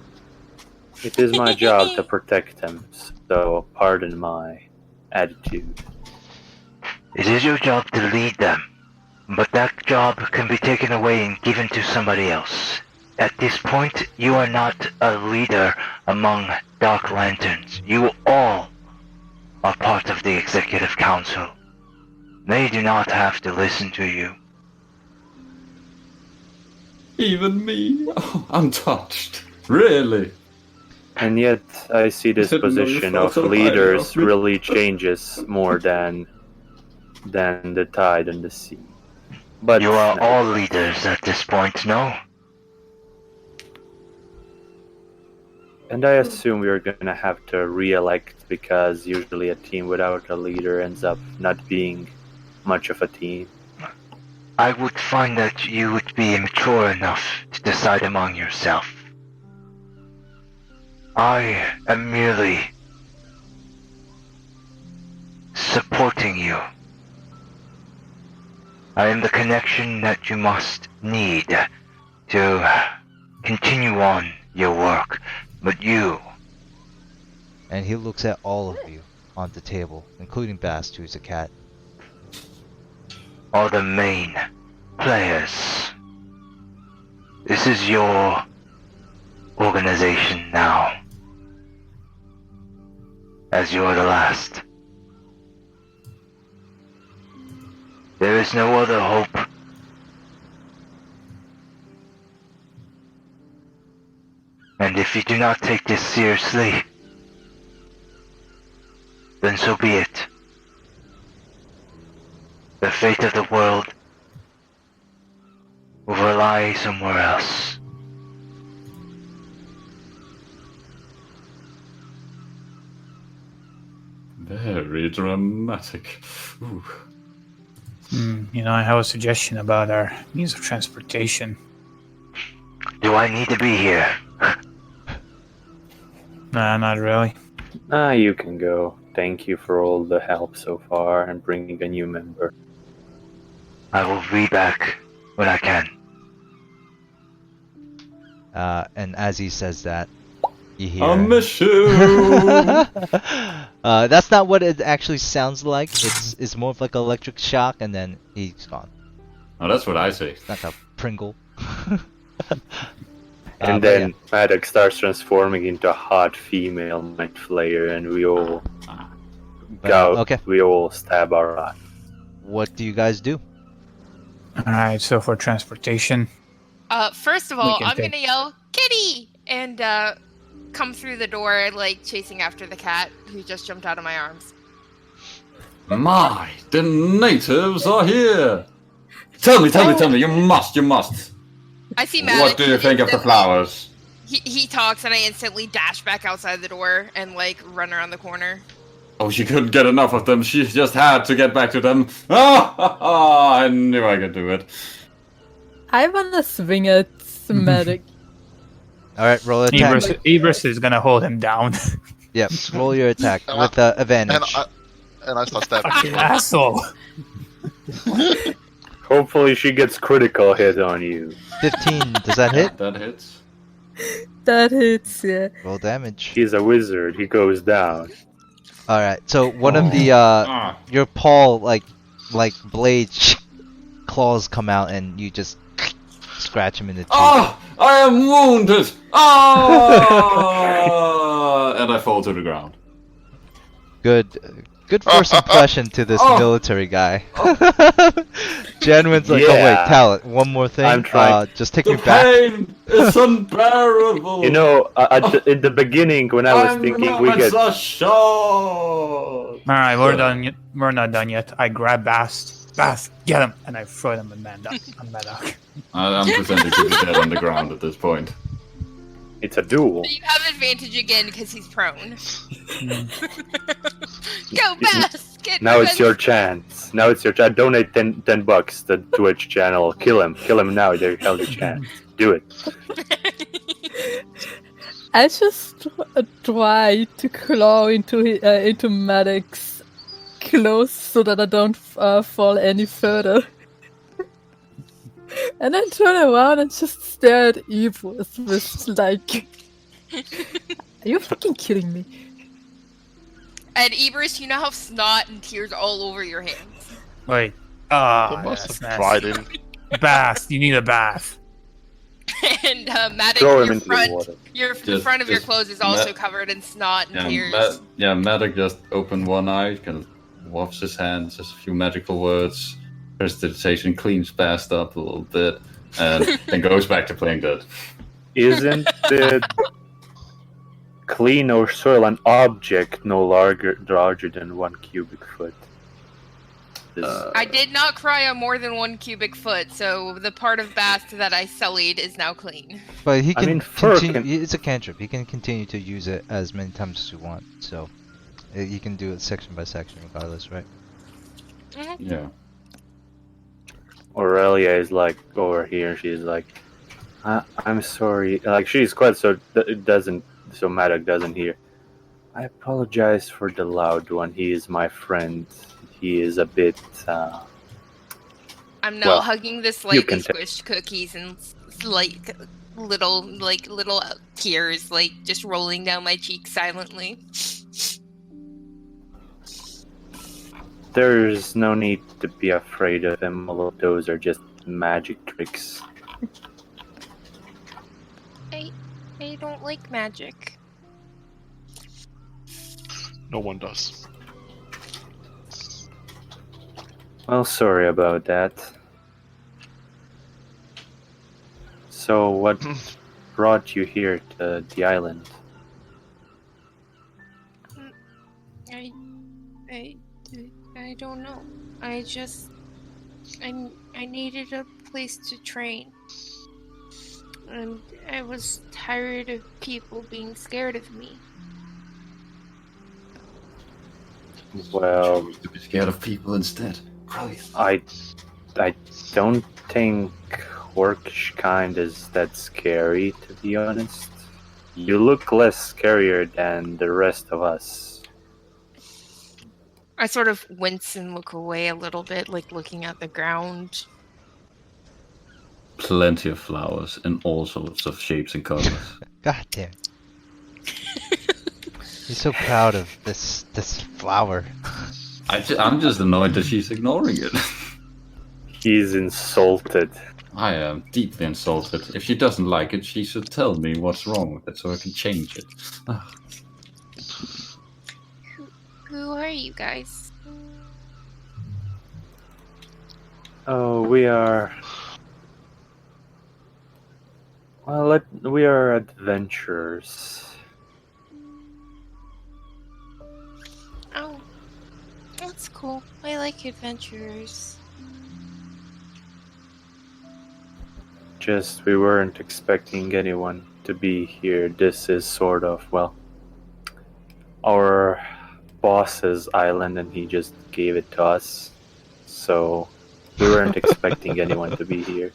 It is my job to protect him, so pardon my attitude. It is your job to lead them, but that job can be taken away and given to somebody else. At this point, you are not a leader among Dark Lanterns. You all are part of the Executive Council. They do not have to listen to you. Even me? Oh, I'm touched. Really? And yet, I see this Didn't know you position felt of so highly leaders of me. really changes more than the tide and the sea. But You are all leaders at this point, no? And I assume we are gonna have to re-elect because usually a team without a leader ends up not being much of a team. I would find that you would be immature enough to decide among yourself. I am merely supporting you. I am the connection that you must need to continue on your work, but you, And he looks at all of you on the table, including Bast, who's a cat. are the main players. This is your organization now, as you're the last. There is no other hope. And if you do not take this seriously, then so be it. The fate of the world will lie somewhere else. Very dramatic. Ooh. I have a suggestion about our means of transportation. Do I need to be here? Nah, not really. You can go. Thank you for all the help so far and bringing a new member. I will be back when I can. And as he says that, you hear... I miss you! That's not what it actually sounds like. It's more of like an electric shock, and then he's gone. Oh, that's what I say. It's like a Pringle. And then Maddox starts transforming into a hot female mind flayer, and we all we all stab our eye. What do you guys do? Alright, so for transportation. First of all, I'm gonna yell, "Kitty!" and come through the door, like chasing after the cat who just jumped out of my arms. My, the natives are here! Tell me, you must. I see Maddox. What do you think of the flowers? He talks, and I instantly dash back outside the door and like run around the corner. Oh, she couldn't get enough of them. She just had to get back to them. I knew I could do it. I wanna swing at Medic. Alright, roll attack. Eberron is gonna hold him down. Yep, roll your attack with advantage. And I start stabbing. Fucking asshole! Hopefully she gets critical hit on you. 15, does that hit? That hits. That hits, yeah. Roll damage. He's a wizard, he goes down. Alright, so one of the, your paw, like blade claws come out and you just scratch him in the cheek. Oh! I am wounded! Oh! And I fall to the ground. Good first impression to this military guy. Genuine's like, oh wait, Talent, one more thing. I'm trying. Just take me back. Pain is unbearable. You know, in the beginning when I was thinking we get... Alright, we're not done yet. I grab Bast, get him! And I throw him on Maddox. I'm pretending to be dead on the ground at this point. It's a duel. You have advantage again because he's prone. Go, Bast! Now it's your chance. Donate $10 to Twitch channel. Kill him now. You have the chance. Do it. I just try to claw into Maddox's clothes so that I don't fall any further. And then turn around and just stare at Eberron with like... Are you fucking kidding me? And Eberron, you now have snot and tears all over your hands. Wait. I must have tried him. Bast, you need a bath. And Maddox, Throw him into the water. the front of your clothes is also covered in snot and tears. Maddox just opened one eye, kind of wafts his hands, just a few magical words. Prestidigitation, cleans Bast up a little bit, and then goes back to playing dead. Isn't it clean or soil an object no larger than 1 cubic foot? I did not cry on more than 1 cubic foot, so the part of Bast that I sullied is now clean. But he can continue. It's a cantrip. He can continue to use it as many times as you want. So you can do it section by section, regardless, right? Mm-hmm. Yeah. Aurelia is like over here. She's like, I'm sorry. Like she's quite so Maddox doesn't hear. I apologize for the loud one. He is my friend. He is a bit. I'm now hugging the slightly squished cookies and like little tears like just rolling down my cheeks silently. There's no need to be afraid of him. All of those are just magic tricks. I don't like magic. No one does. Well, sorry about that. So, what brought you here to the island? I don't know. I needed a place to train. And I was tired of people being scared of me. Well, to be scared of people instead. Brilliant. I don't think orcish kind is that scary, to be honest. You look less scarier than the rest of us. I sort of wince and look away a little bit, like looking at the ground. Plenty of flowers in all sorts of shapes and colors. God damn. He's so proud of this flower. I'm just annoyed that she's ignoring it. He's insulted. I am deeply insulted. If she doesn't like it, she should tell me what's wrong with it so I can change it. Who are you guys? Oh, we are. Well, we are adventurers. Oh, that's cool. I like adventurers. Just we weren't expecting anyone to be here. This is sort of, well, our boss's island, and he just gave it to us. So we weren't expecting anyone to be here.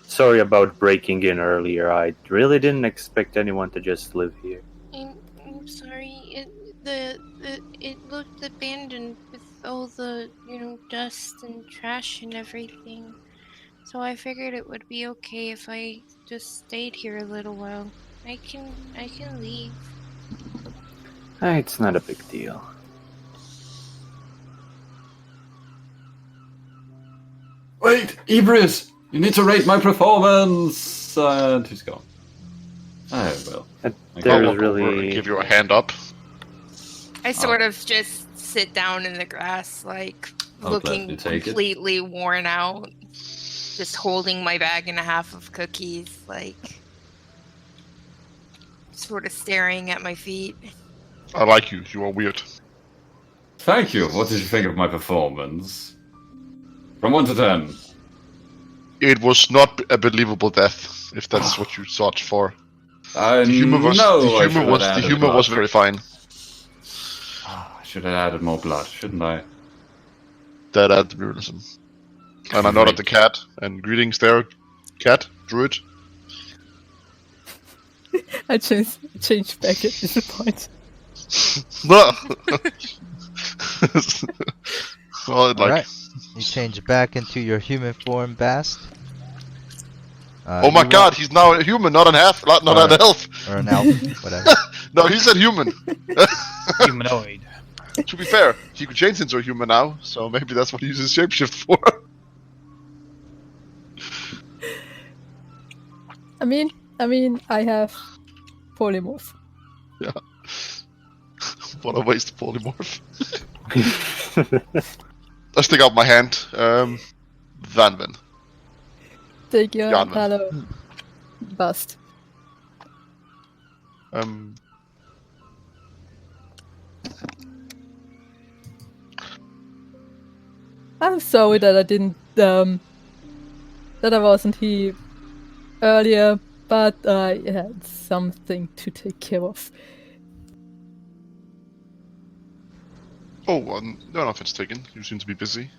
Sorry about breaking in earlier. I really didn't expect anyone to just live here. I'm sorry. It looked abandoned with all the dust and trash and everything. So I figured it would be okay if I just stayed here a little while. I can leave. It's not a big deal. Wait, Ibris! You need to rate my performance! And he's gone. I will. There's really... Give you a hand up. I sort of just sit down in the grass, like looking completely worn out. Just holding my bag and a half of cookies, like sort of staring at my feet. I like you. You are weird. Thank you. What did you think of my performance? From 1 to 10. It was not a believable death, if that's what you sought for. The humor was very fine. I should have added more blood, shouldn't I? That added the realism. And I nodded at the cat, and greetings there, cat, druid. I changed back at this point. No! Well, Alright, you change back into your human form, Bast. Oh my god, he's now a human, not an elf. Not an elf. Or an elf, whatever. No, he said human. Humanoid. To be fair, he could change into a human now, so maybe that's what he uses shapeshift for. I mean, I have polymorph. Yeah. What a waste of polymorph. I stick out my hand. Vanvin. Take your Janven. hello. Bust. I'm sorry that I didn't that I wasn't here earlier, but I had something to take care of. Oh, no offense taken. You seem to be busy.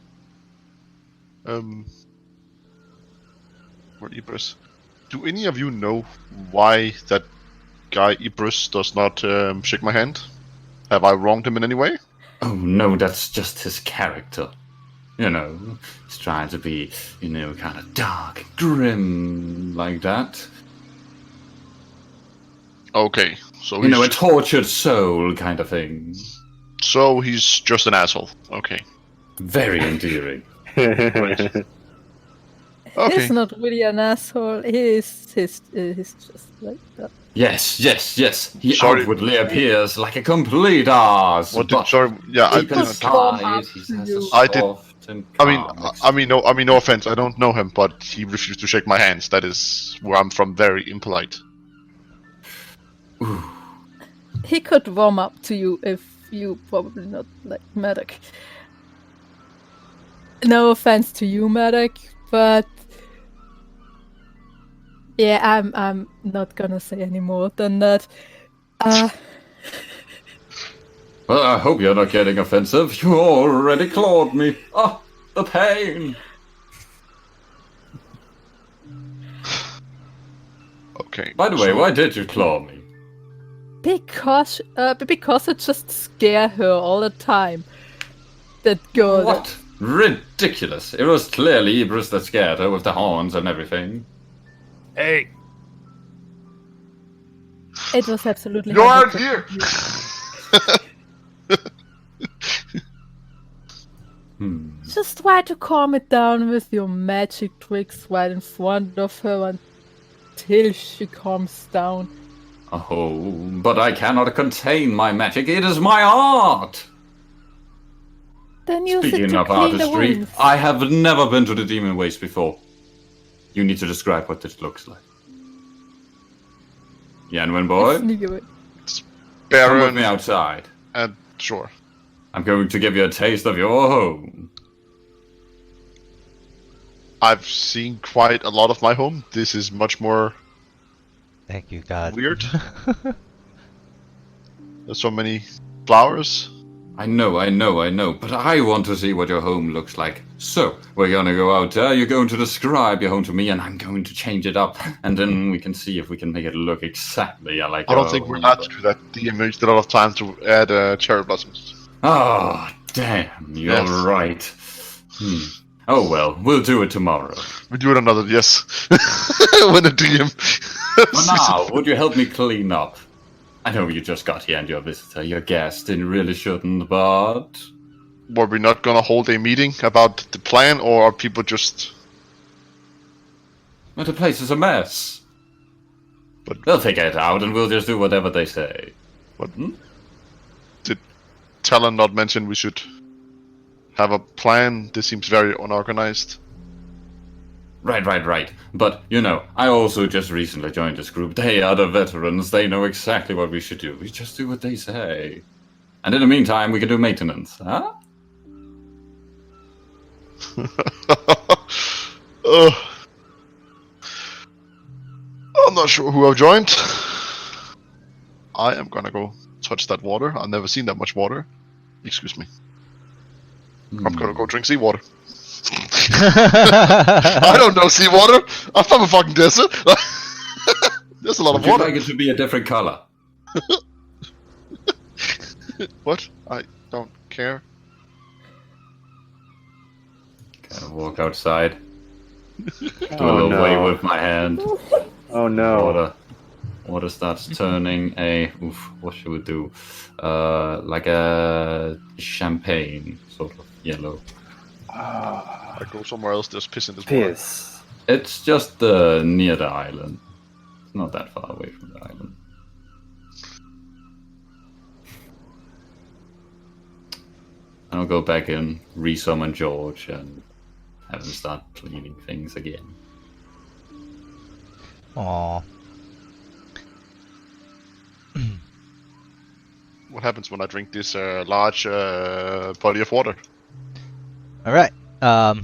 Where Ibris? Do any of you know why that guy Ibris does not shake my hand? Have I wronged him in any way? Oh no, that's just his character. You know, he's trying to be, kind of dark, grim, like that. Okay, so he's... a tortured soul kind of thing. So he's just an asshole. Okay. Very endearing. Right. Okay. He's not really an asshole. He's just like that. Yes. He outwardly appears like a complete arse. What did, sorry, yeah, I mean, no offense. I don't know him, but he refused to shake my hands. That is where I'm from. Very impolite. He could warm up to you if you probably not like Medic. No offense to you, Medic, but yeah, I'm not gonna say any more than that. Well, I hope you're not getting offensive. You already clawed me. Oh, the pain. Okay. By the way, why did you claw me? Because I just scare her all the time. That girl. What? Ridiculous. It was clearly Ibris that scared her with the horns and everything. Hey! It was absolutely. You aren't here! Just try to calm it down with your magic tricks right in front of her until she calms down. Oh, but I cannot contain my magic. It is my art. Then use it Speaking to of clean the artistry, wounds. I have never been to the demon waste before. You need to describe what this looks like. Yanwen boy, Sneak away. come with Baron me outside. and sure. I'm going to give you a taste of your home. I've seen quite a lot of my home. This is much more Thank you, God. weird. There's so many flowers. I know, but I want to see what your home looks like. So, we're gonna go out there, you're going to describe your home to me, and I'm going to change it up, and then we can see if we can make it look exactly like I your don't think home. we're allowed to do that. DM used a lot of time to add cherry blossoms. Oh, damn, you're Yes. right. Oh well, we'll do it tomorrow. We do it another, yes. When the DM. For now, would you help me clean up? I know you just got here and you're a visitor, your guest, and you really shouldn't, but... Were we not gonna hold a meeting about the plan, or are people just... But the place is a mess. But- They'll figure it out and we'll just do whatever they say. What? Did Talon not mention we should have a plan? This seems very unorganized. Right. But, you know, I also just recently joined this group. They are the veterans. They know exactly what we should do. We just do what they say. And in the meantime, we can do maintenance, huh? I'm not sure who I've joined. I am gonna go touch that water. I've never seen that much water. Excuse me. I'm gonna go drink seawater. I don't know seawater. I'm from a fucking desert. There's a lot Would of you water. like it to be a different color? What? I don't care. Kind of walk outside. Do a Oh little no. wave with my hand. Oh no. Water starts turning a... Oof, what should we do? Like a champagne, sort of yellow. I go somewhere else. There's piss in this water. Piss. It's just near the island. It's not that far away from the island. I'll go back in, resummon George, and have him start cleaning things again. Aw. What happens when I drink this large body of water? Alright.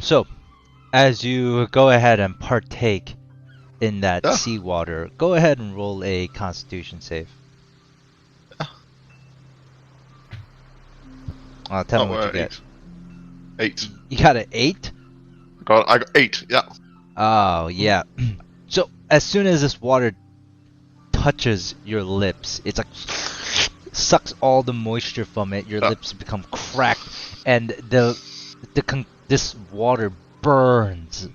So, as you go ahead and partake in that Yeah. seawater, go ahead and roll a Constitution save. Tell me what you get. 8. You got an 8? I got 8. Yeah. Oh, yeah. So, as soon as this water touches your lips, it's like sucks all the moisture from it. Your lips become cracked, and this water burns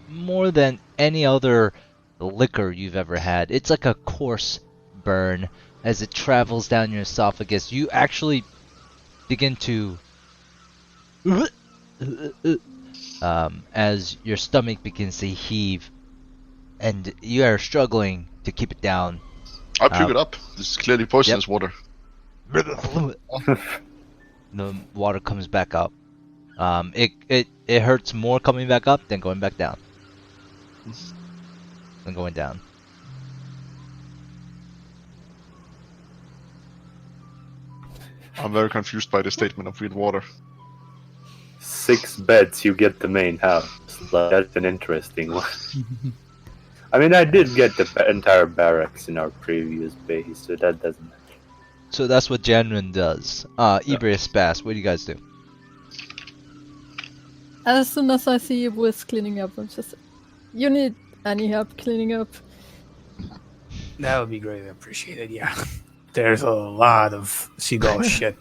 more than any other liquor you've ever had. It's like a coarse burn as it travels down your esophagus. You actually begin to as your stomach begins to heave, and you are struggling to keep it down. I puke it up. This is clearly poisonous water. The water comes back up. It hurts more coming back up than going back down. Than going down. I'm very confused by the statement of real water. 6 beds, you get the main house. Like, that's an interesting one. I mean, I did get the entire barracks in our previous base, so that doesn't matter. So that's what Janrin does. Ibris Bass, what do you guys do? As soon as I see Ibris cleaning up, I'm just... You need any help cleaning up? That would be greatly appreciated, yeah. There's a lot of seagull shit.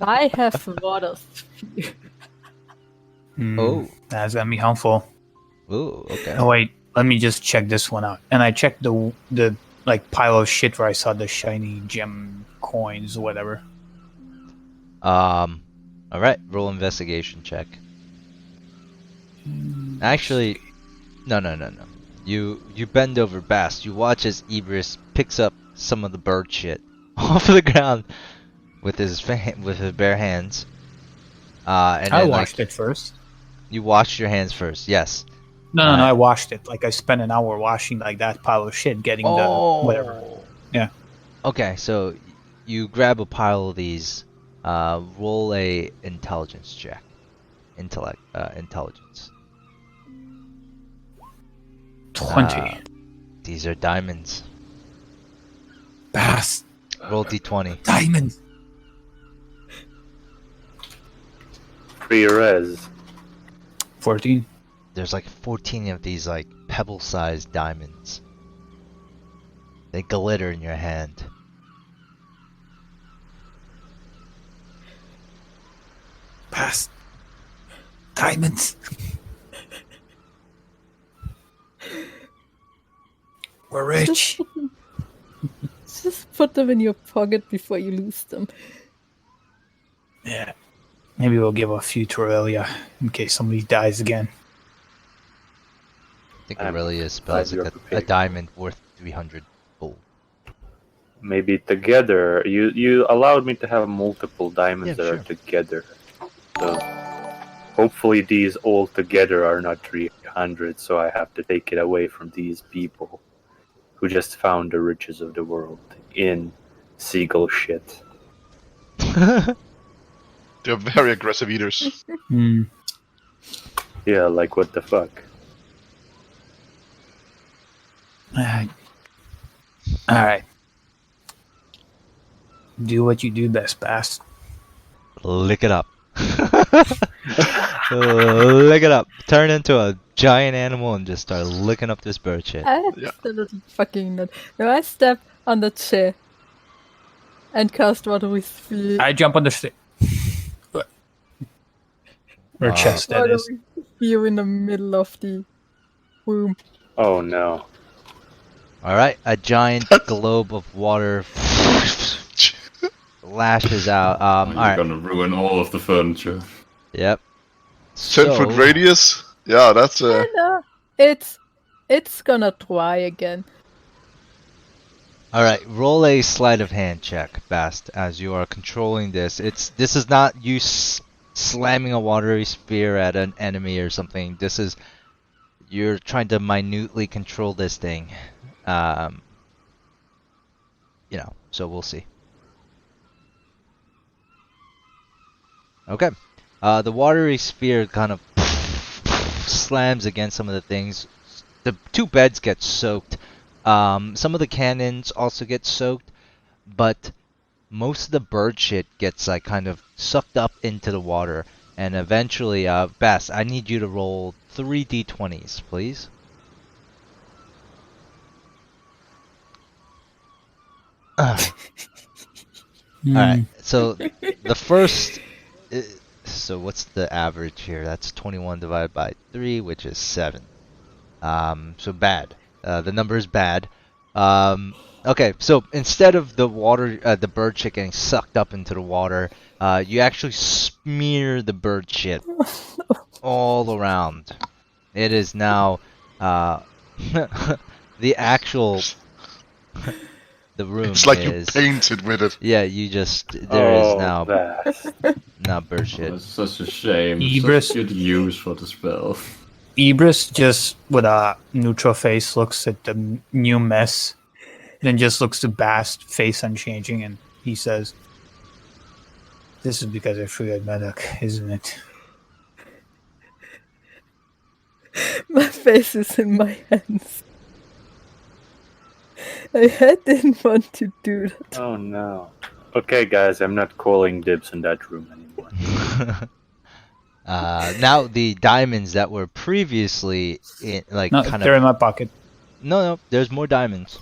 I have water. Oh. That's gonna be helpful. Ooh, okay. Oh wait, let me just check this one out. And I checked the like pile of shit where I saw the shiny gem coins or whatever. Alright, roll investigation check. Actually, no. You bend over Bast. You watch as Ibris picks up some of the bird shit off of the ground with his bare hands. And I then, washed it first. You washed your hands first, yes. No, I washed it. Like I spent an hour washing like that pile of shit, getting the whatever. Yeah. Okay, so you grab a pile of these. Roll a intelligence check. Intelligence. 20. These are diamonds. Bass. Roll d20. Diamonds. Pre-res. 14. There's like 14 of these like pebble-sized diamonds. They glitter in your hand. Bass. Diamonds. We're rich. Just put them in your pocket before you lose them. Yeah. Maybe we'll give a few to Aurelia in case somebody dies again. I think Aurelia spells like a diamond worth 300 gold. Maybe together. You allowed me to have multiple diamonds that are together. So hopefully these all together are not 300, so I have to take it away from these people who just found the riches of the world in seagull shit. They're very aggressive eaters. Yeah, like what the fuck? Alright. Do what you do best, Bass. Lick it up. Lick it up. Turn into a giant animal and just start licking up this bird shit. I absolutely fucking not. No, I step on the chair and cast watery sphere. I jump on the stick. Or chest, that is. Here in the middle of the room. Oh no. Alright, a giant globe of water lashes out. You're gonna ruin all of the furniture. Yep. 10-foot radius? Yeah, that's It's gonna try again. Alright, roll a sleight of hand check, Bast, as you are controlling this. This is not you slamming a watery sphere at an enemy or something. This is you're trying to minutely control this thing. So we'll see. Okay. The watery sphere kind of slams against some of the things. The two beds get soaked. Some of the cannons also get soaked, but most of the bird shit gets like kind of sucked up into the water, and eventually, Bess, I need you to roll 3 d20s, please. Alright, so the first... So what's the average here? That's 21 divided by 3, which is 7. So bad. The number is bad. Okay, so instead of the water, the bird shit getting sucked up into the water, you actually smear the bird shit all around. It is now the actual the room. It's like is, you painted with it. Yeah, you just there is now bird shit. It's such a shame. Ibris. Such good use for the spell. Ibris just with a neutral face looks at the new mess, then just looks to Bast, face unchanging, and he says, "This is because I forgot Medoc, isn't it?" My face is in my hands. I didn't want to do that. Oh no. Okay, guys, I'm not calling dibs in that room anymore. Now the diamonds that were previously in, like, No, kind they're of. in my pocket. No, there's more diamonds.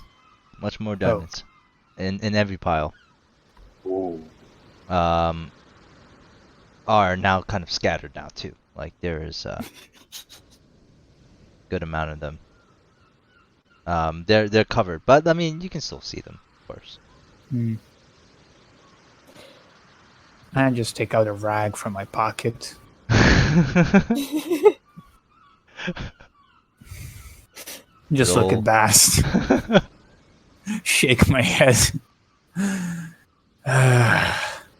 Much more diamonds. In every pile. Ooh. Are now kind of scattered now too. Like there is a good amount of them. They're covered, but I mean you can still see them, of course. I just take out a rag from my pocket. Just look Roll. at Bast. Shake my head.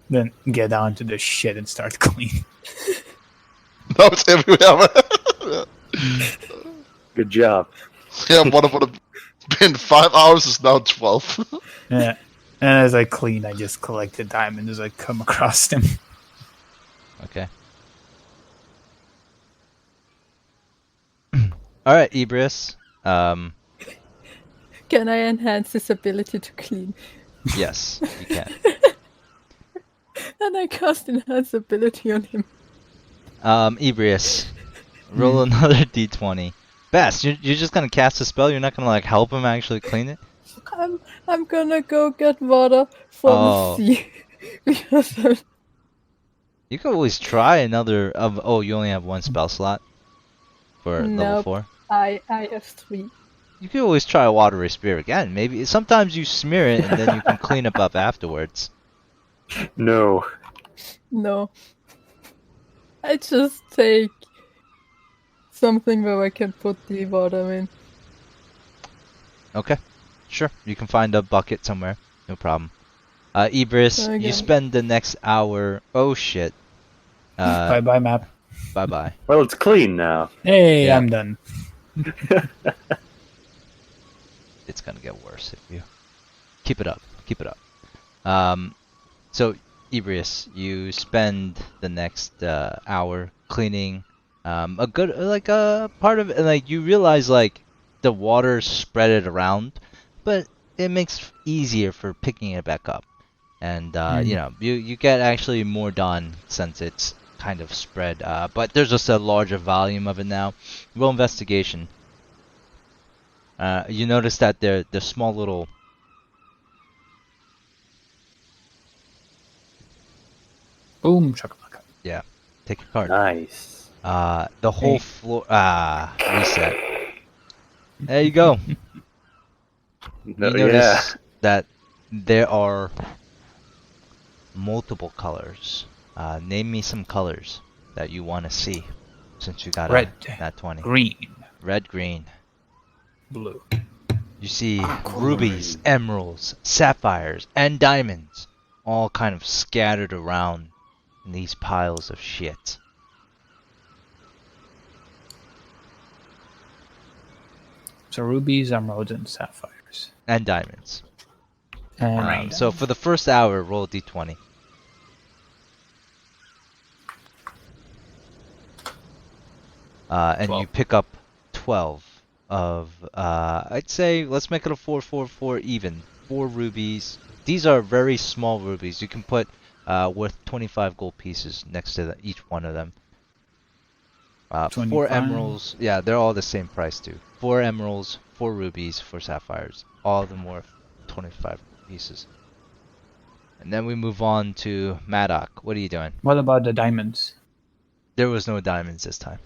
Then get down to the shit and start cleaning. Now it's everywhere. Good job. Yeah, what would have been 5 hours is now 12. Yeah. And as I clean, I just collect the diamond as I come across them. Okay. Alright, Ibris. Can I enhance his ability to clean? Yes, you can. And I cast enhance ability on him. Ibris, roll another d20. Best, you're just gonna cast a spell? You're not gonna like help him actually clean it? I'm gonna go get water from the sea. Because You can always try another oh, you only have one spell slot for level Nope. 4? I have 3. You can always try a watery spear again. Maybe sometimes you smear it and then you can clean up afterwards. No. No. I just take something where I can put the water in. Okay, sure. You can find a bucket somewhere. No problem. Ibris, Okay. you spend the next hour. Oh shit. Bye bye, map. Bye bye. Well, it's clean now. Hey, Yeah. I'm done. It's gonna get worse if you keep it up. Keep it up. So Ibris, you spend the next hour cleaning. A good part of it, like you realize like the water spread it around, but it makes easier for picking it back up. And you know, you get actually more done since it's kind of spread. But there's just a larger volume of it now. Roll investigation. You notice that they're small little. Boom, shakalaka. Yeah, take your card. Nice. The whole floor. Reset. There you go. You notice that there are multiple colors. Name me some colors that you want to see, since you got Red, that 20. green, Red, green. blue. You see rubies, emeralds, sapphires, and diamonds, all kind of scattered around in these piles of shit. So rubies, emeralds, and sapphires. And diamonds. And So for the first hour, roll a d20. And 12. you pick up 12 of, I'd say, let's make it a 4-4-4 even. 4 rubies. These are very small rubies. You can put worth 25 gold pieces next to each one of them. 4 25. emeralds. Yeah, they're all the same price too. 4 emeralds, 4 rubies, 4 sapphires. All of them worth 25 pieces. And then we move on to Maddock. What are you doing? what about the diamonds? There was no diamonds this time.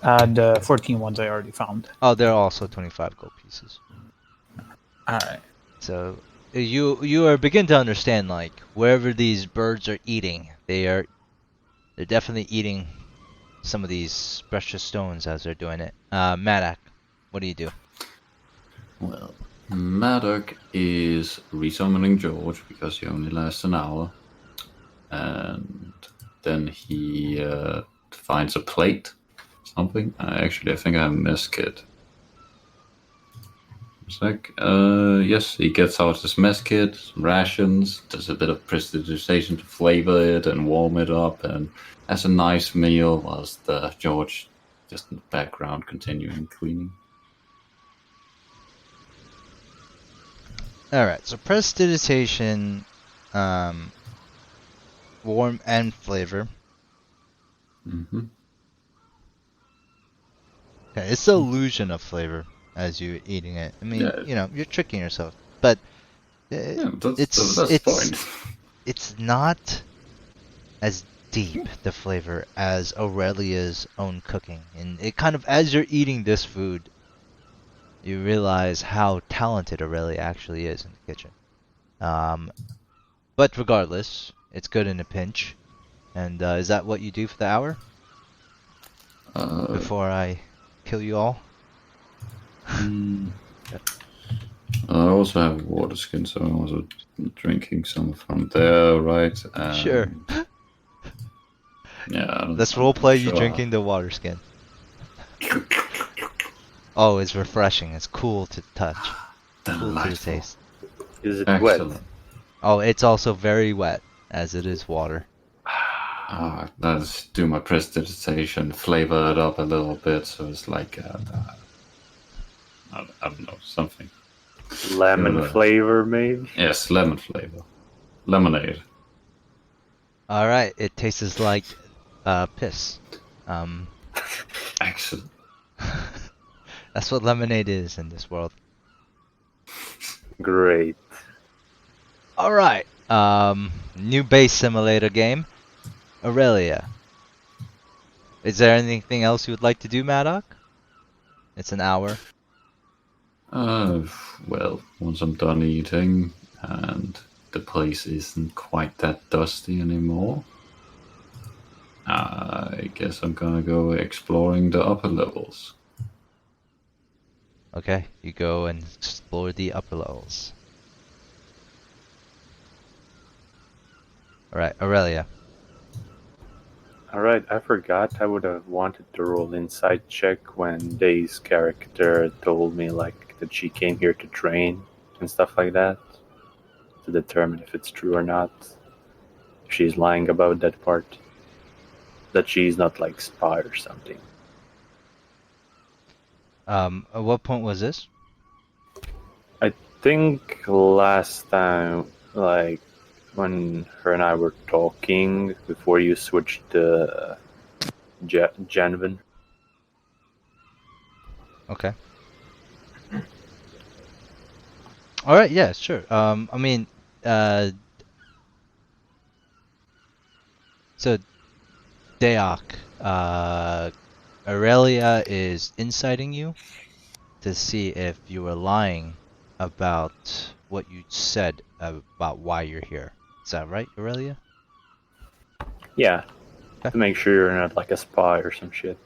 The 14 ones I already found. Oh, they're also 25 gold pieces. Alright. So you are begin to understand, like, wherever these birds are eating, they're definitely eating some of these precious stones as they're doing it. Maddock, what do you do? Well, Maddock is resummoning George because he only lasts an hour. And then he finds a plate, something. Actually, I think I have a mess kit. It's like, yes, he gets out his mess kit, some rations, does a bit of prestidigitation to flavor it and warm it up, and has a nice meal whilst George just in the background continuing cleaning. Alright, so prestidigitation, warm and flavor. Mm-hmm. Okay, it's the illusion of flavor as you're eating it. I mean, Yeah. you know, you're tricking yourself, but Yeah, that's it's the best point. it's not as deep the flavor as Aurelia's own cooking, and it kind of, as you're eating this food, you realize how talented Aurelia actually is in the kitchen. But regardless, it's good in a pinch. And is that what you do for the hour? before I kill you all? I also have water skin, so I'm also drinking some from there, right? Sure. Yeah. Let's I'm roleplay you sure. drinking the water skin. Oh, it's refreshing. It's cool to touch. Cool to the Delightful. taste. Is it Excellent. wet? Oh, it's also very wet, as it is water. Let's do my prestidigitation, flavor it up a little bit, so it's like I don't know, something. Lemon Yeah. flavor, maybe? Yes, lemon flavor, lemonade. Alright, it tastes like piss. Excellent. That's what lemonade is in this world. Great. Alright, new base simulator game. Aurelia. Is there anything else you would like to do, Maddock? It's an hour. Well, once I'm done eating and the place isn't quite that dusty anymore, I guess I'm gonna go exploring the upper levels. Okay, you go and explore the upper levels. Alright, Aurelia. Alright, I forgot I would have wanted to roll insight check when Day's character told me like that she came here to train and stuff like that, to determine if it's true or not. If she's lying about that part. That she's not like spy or something. At what point was this? I think last time, like when her and I were talking before you switched to Janvin. Okay. Alright, yeah, sure. I mean, so Deok, Aurelia is inciting you to see if you were lying about what you said about why you're here. Is that right, Aurelia? Yeah. Okay. To make sure you're not like a spy or some shit.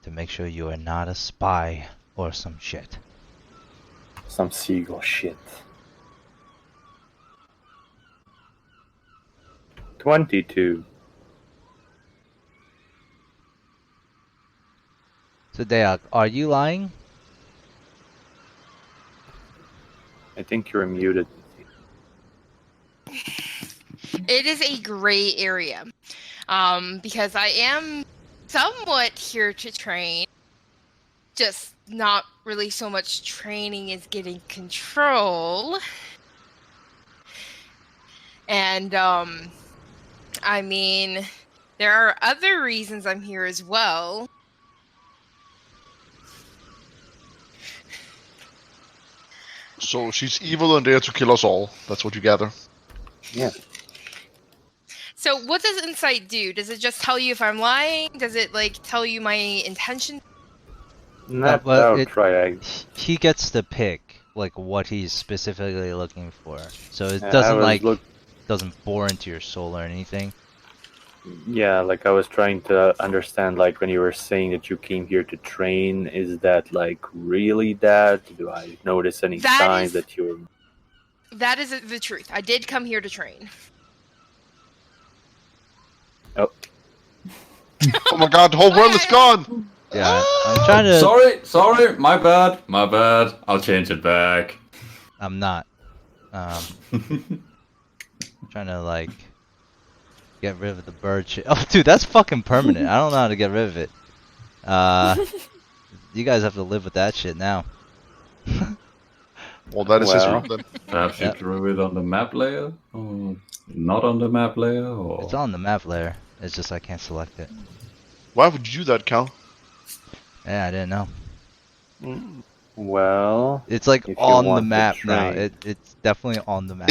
To make sure you are not a spy or some shit. Some seagull shit. 22. So Deok, are you lying? I think you're muted. It is a gray area. Because I am somewhat here to train. Just not really so much training as getting control. And, I mean, there are other reasons I'm here as well. So she's evil and there to kill us all. That's what you gather. Yeah. So what does insight do? Does it just tell you if I'm lying? Does it, like, tell you my intention? Not well, outright. He gets to pick, like, what he's specifically looking for. So it I doesn't, was like, look- doesn't bore into your soul or anything. Yeah, like I was trying to understand, like when you were saying that you came here to train, is that like really that? Do I notice any That signs is- that you're... That is the truth. I did come here to train. Oh, Oh my god, the whole world is gone! Yeah, I'm trying to... Sorry, my bad. I'll change it back. I'm not. Trying to, like, get rid of the bird shit. Oh, dude, that's fucking permanent. I don't know how to get rid of it. You guys have to live with that shit now. Well, that is his Well. room then. Perhaps you Yep. drew it on the map layer? Or not on the map layer? Or... It's on the map layer. It's just I can't select it. Why would you do that, Cal? Yeah, I didn't know. well, It's like If you on the want to map now. train. It's definitely on the map.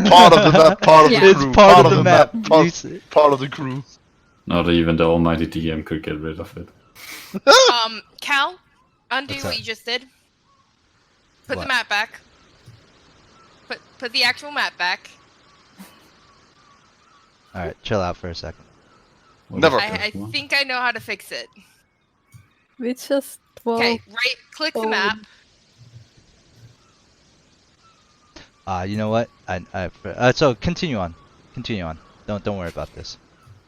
Part of the map, part of Yeah. the It's crew. part of the map. Part, You s- part of the crew. Not even the almighty DM could get rid of it. Cal, undo What's what that? you just did. Put What? the map back. Put the actual map back. Alright, chill out for a second. Never. I think I know how to fix it. We just Okay, right-click the map. You know what? So continue on. Continue on. Don't worry about this.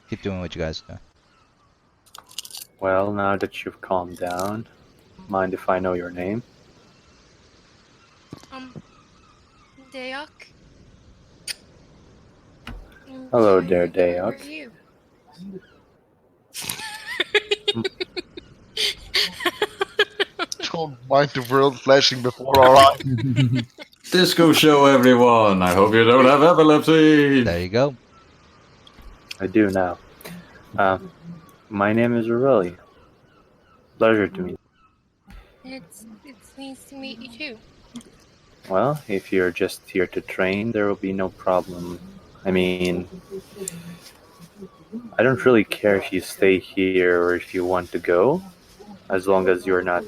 Keep doing what you guys do. Well, now that you've calmed down, mind if I know your name? Dayok. Hello there, Who are Dayok. you? Don't mind the world flashing before our eyes. Disco show, everyone. I hope you don't have epilepsy. There you go. I do now. My name is Aurelia. Pleasure to meet you. It's nice to meet you too. Well, if you're just here to train, there will be no problem. I mean, I don't really care if you stay here or if you want to go, as long as you're not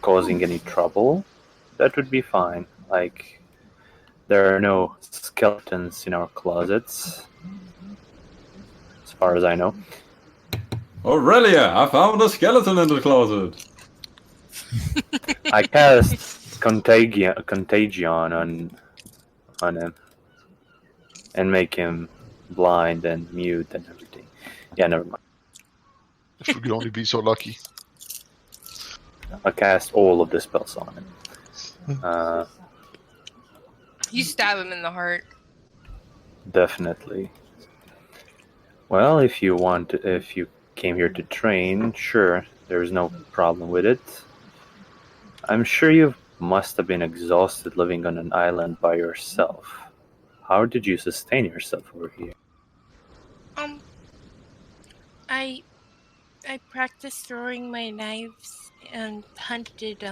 causing any trouble. That would be fine. Like, there are no skeletons in our closets, as far as I know. Aurelia, I found a skeleton in the closet. I cast contagion on him and make him blind and mute and everything. Yeah, never mind. If we could only be so lucky. I cast all of the spells on him. You stab him in the heart. Definitely. Well, if you came here to train, sure, there's no problem with it. I'm sure you must have been exhausted living on an island by yourself. How did you sustain yourself over here? I practiced throwing my knives and hunted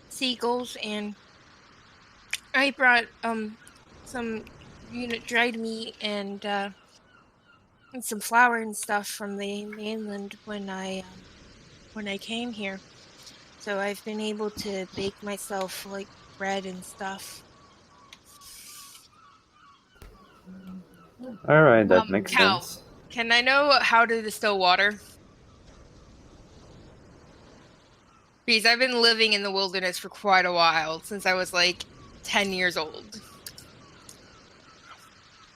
seagulls, and I brought some dried meat and some flour and stuff from the mainland when I came here. So I've been able to bake myself like bread and stuff. All right, that makes Cal, sense. can I know how to distill water? Because I've been living in the wilderness for quite a while, since I was like 10 years old.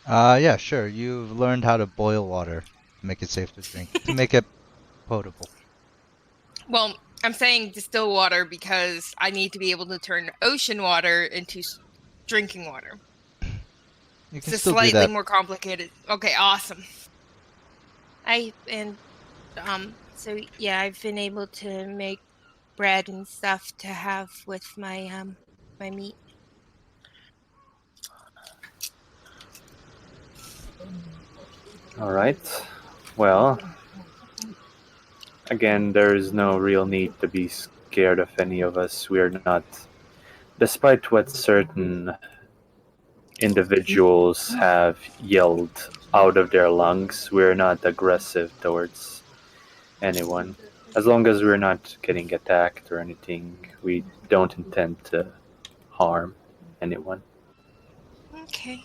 Yeah, sure. You've learned how to boil water to make it safe to drink, to make it potable. Well, I'm saying distill water because I need to be able to turn ocean water into drinking water. You can It's still do slightly that. more complicated. Okay, awesome. So yeah, I've been able to make bread and stuff to have with my my meat. All right. Well, again, there is no real need to be scared of any of us. We're not, despite what certain individuals have yelled out of their lungs, we're not aggressive towards anyone. As long as we're not getting attacked or anything, we don't intend to harm anyone. Okay.